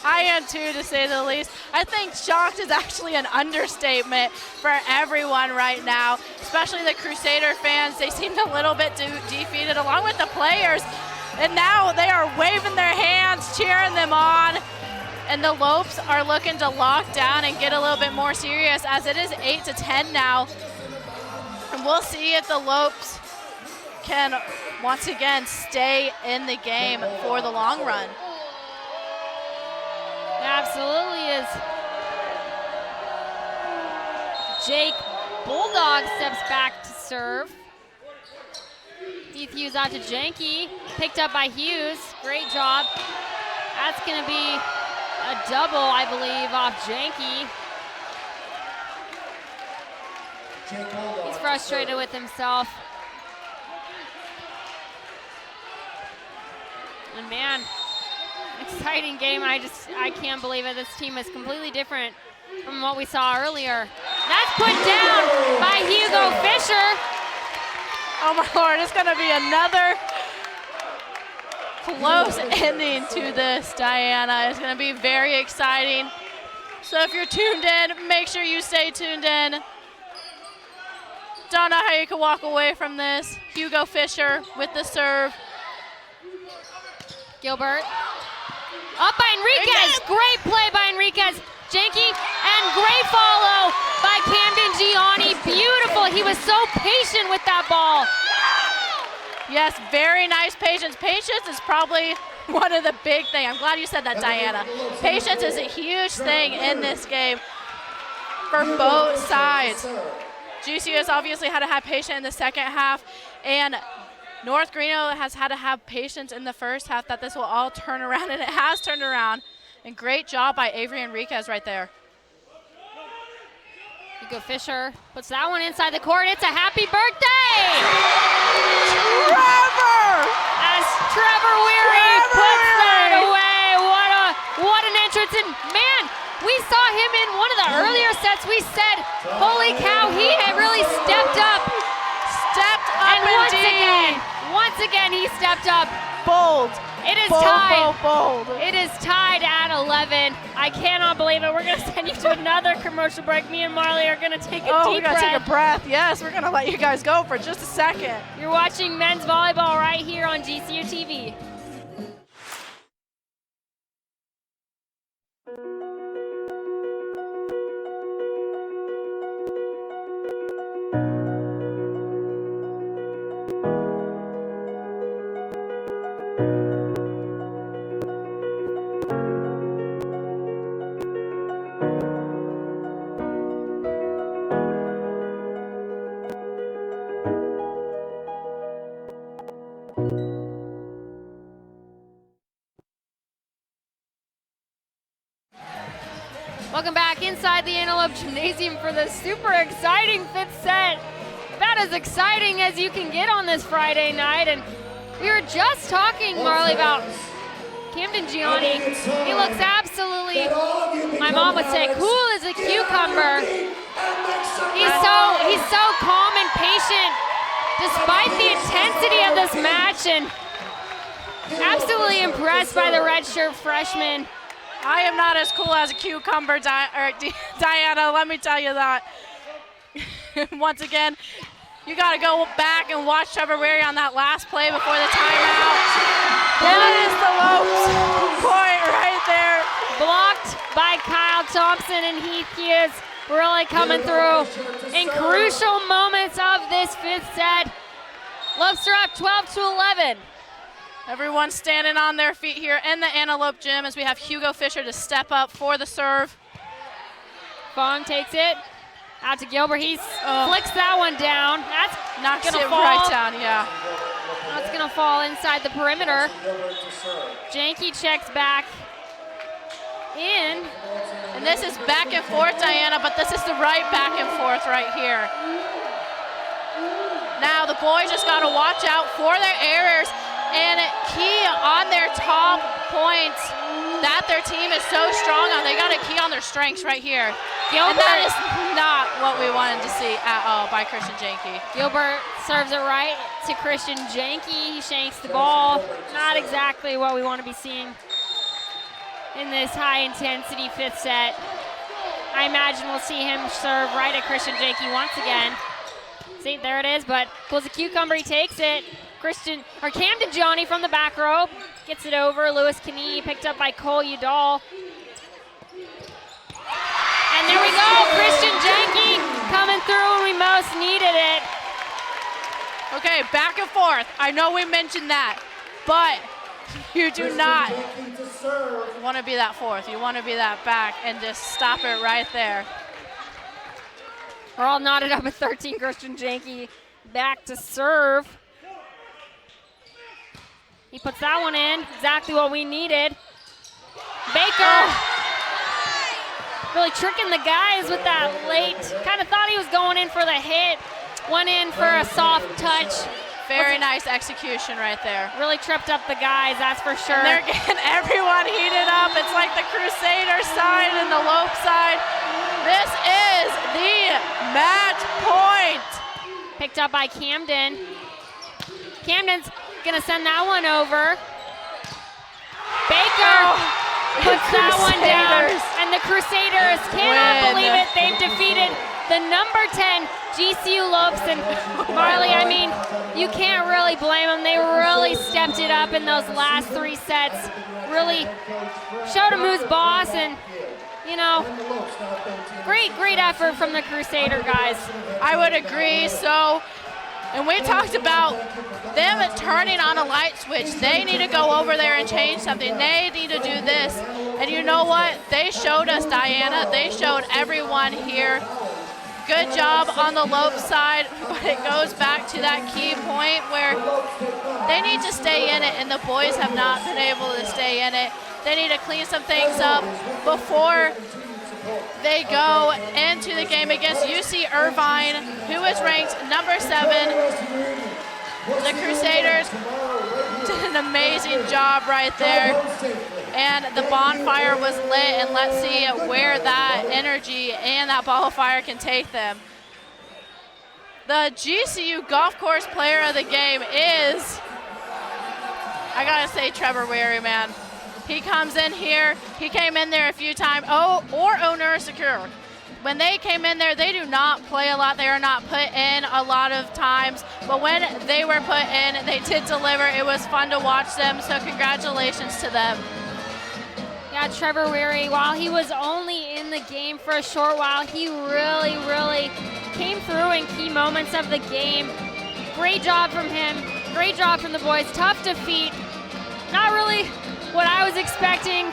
Speaker 3: I am too, to say the least. I think shocked is actually an understatement for everyone right now, especially the Crusader fans. They seemed a little bit defeated along with the players. And now they are waving their hands, cheering them on. And the Lopes are looking to lock down and get a little bit more serious, as it is 8-10 now. And we'll see if the Lopes can once again stay in the game for the long run.
Speaker 2: It absolutely is. Jake Bulldog steps back to serve. Heath Hughes out to Janke, picked up by Hughes. Great job. That's going to be a double, I believe, off Janke. He's frustrated with himself. And man, exciting game. I can't believe it. This team is completely different from what we saw earlier. That's put down by Hugo Fisher.
Speaker 3: Oh my Lord, it's gonna be another close ending to this, Diana. It's gonna be very exciting. So if you're tuned in, make sure you stay tuned in. Don't know how you can walk away from this. Hugo Fisher with the serve.
Speaker 2: Gilbert. Up by Enriquez. Great play by Enriquez. Janke, and great follow by Camden Gianni. Beautiful. He was so patient with that ball.
Speaker 3: Yes, very nice patience. Patience is probably one of the big things. I'm glad you said that, Diana. Patience is a huge thing in this game for both sides. GCU has obviously had to have patience in the second half, and North Greenville has had to have patience in the first half that this will all turn around, and it has turned around. And great job by Avery Enriquez right there.
Speaker 2: Hugo Fisher puts that one inside the court. It's a happy birthday!
Speaker 3: Trevor!
Speaker 2: As Trevor Weary puts that away. What an entrance. And man, we saw him in one of the earlier sets. We said, holy cow, he had really stepped up.
Speaker 3: And
Speaker 2: once again, he stepped up.
Speaker 3: Bold.
Speaker 2: It is
Speaker 3: bold,
Speaker 2: tied.
Speaker 3: Bold.
Speaker 2: It is tied at 11. I cannot believe it. We're going to send you to another commercial break. Me and Marley are going to take a deep breath.
Speaker 3: We're going to take a breath. Yes, we're going to let you guys go for just a second.
Speaker 2: You're watching men's volleyball right here on GCU TV. Welcome back inside the Antelope Gymnasium for the super exciting fifth set. About as exciting as you can get on this Friday night. And we were just talking, Marley, about Camden Gianni. He looks absolutely, my mom would say, cool as a cucumber. He's so calm and patient despite the intensity of this match, and absolutely impressed by the redshirt freshman.
Speaker 3: I am not as cool as a cucumber, Diana, let me tell you that. Once again, you got to go back and watch Trevor Weary on that last play before the timeout. That is the Lopes point right there.
Speaker 2: Blocked by Kyle Thompson, and Heath Hughes really coming through in crucial moments of this fifth set. Lopes are up 12-11.
Speaker 3: Everyone's standing on their feet here in the Antelope gym as we have Hugo Fisher to step up for the serve.
Speaker 2: Fong takes it out to Gilbert. He flicks that one down. That's
Speaker 3: knocks
Speaker 2: gonna
Speaker 3: it
Speaker 2: fall.
Speaker 3: right down, yeah.
Speaker 2: That's gonna fall inside the perimeter. Janke checks back in.
Speaker 3: And this is back and forth, Diana, but this is the right back and forth right here. Now the boys just gotta watch out for their errors and key on their top points that their team is so strong on. They gotta key on their strengths right here.
Speaker 2: Gilbert.
Speaker 3: And that is not what we wanted to see at all by Christian Janke.
Speaker 2: Gilbert serves it right to Christian Janke. He shanks the ball. Not exactly what we want to be seeing in this high-intensity fifth set. I imagine we'll see him serve right at Christian Janke once again. See, there it is, but pulls a cucumber, he takes it. Camden Johnny from the back row gets it over. Lewis Knee picked up by Cole Udall. And there we go, Christian Janke coming through when we most needed it.
Speaker 3: Okay, back and forth. I know we mentioned that, but you do not want to be that fourth. You want to be that back and just stop it right there.
Speaker 2: We're all knotted up at 13. Christian Janke back to serve. He puts that one in, exactly what we needed. Baker really tricking the guys with that late. Kind of thought he was going in for the hit. Went in for a soft touch.
Speaker 3: Very nice execution right there.
Speaker 2: Really tripped up the guys, that's for sure.
Speaker 3: And they're getting everyone heated up. It's like the Crusader side and the Lope side. This is the match point.
Speaker 2: Picked up by Camden. Camden's gonna send that one over. Baker puts that one down. And the Crusaders cannot believe it. They've defeated the number 10 GCU Lopes. And Marley, I mean, you can't really blame them. They really stepped it up in those last 3 sets. Really showed them who's boss, and you know, great effort from the Crusader guys.
Speaker 3: I would agree. And we talked about them turning on a light switch. They need to go over there and change something. They need to do this. And you know what? They showed us, Diana. They showed everyone here. Good job on the Lope side, but it goes back to that key point where they need to stay in it, and the boys have not been able to stay in it. They need to clean some things up before they go into the game against UC Irvine, who is ranked number 7. The Crusaders did an amazing job right there. And the bonfire was lit, and let's see where that energy and that ball of fire can take them. The GCU Golf Course Player of the Game is, I gotta say, Trevor Weary, man. He comes in here, he came in there a few times, or Owner Secure. When they came in there, they do not play a lot. They are not put in a lot of times. But when they were put in, they did deliver. It was fun to watch them, so congratulations to them.
Speaker 2: Yeah, Trevor Weary, while he was only in the game for a short while, he really came through in key moments of the game. Great job from him. Great job from the boys. Tough defeat. Not really what I was expecting.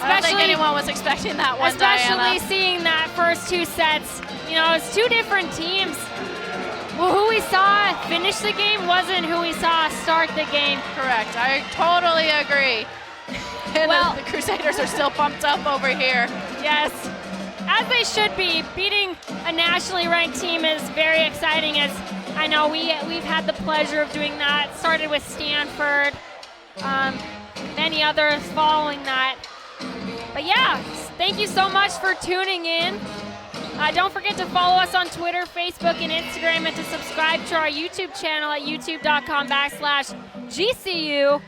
Speaker 3: I don't think anyone was expecting that one,
Speaker 2: Diana.
Speaker 3: Diana.
Speaker 2: Seeing that first 2 sets. You know, it's 2 different teams. Well, who we saw finish the game wasn't who we saw start the game.
Speaker 3: Correct. I totally agree. And well, the Crusaders are still pumped up over here.
Speaker 2: Yes, as they should be. Beating a nationally ranked team is very exciting, as I know we've had the pleasure of doing that. Started with Stanford, many others following that. But yeah, thank you so much for tuning in. Don't forget to follow us on Twitter, Facebook, and Instagram, and to subscribe to our YouTube channel at youtube.com/GCU.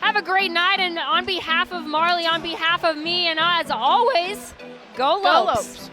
Speaker 2: Have a great night, and on behalf of Marley, on behalf of me, and as always, go Lopes.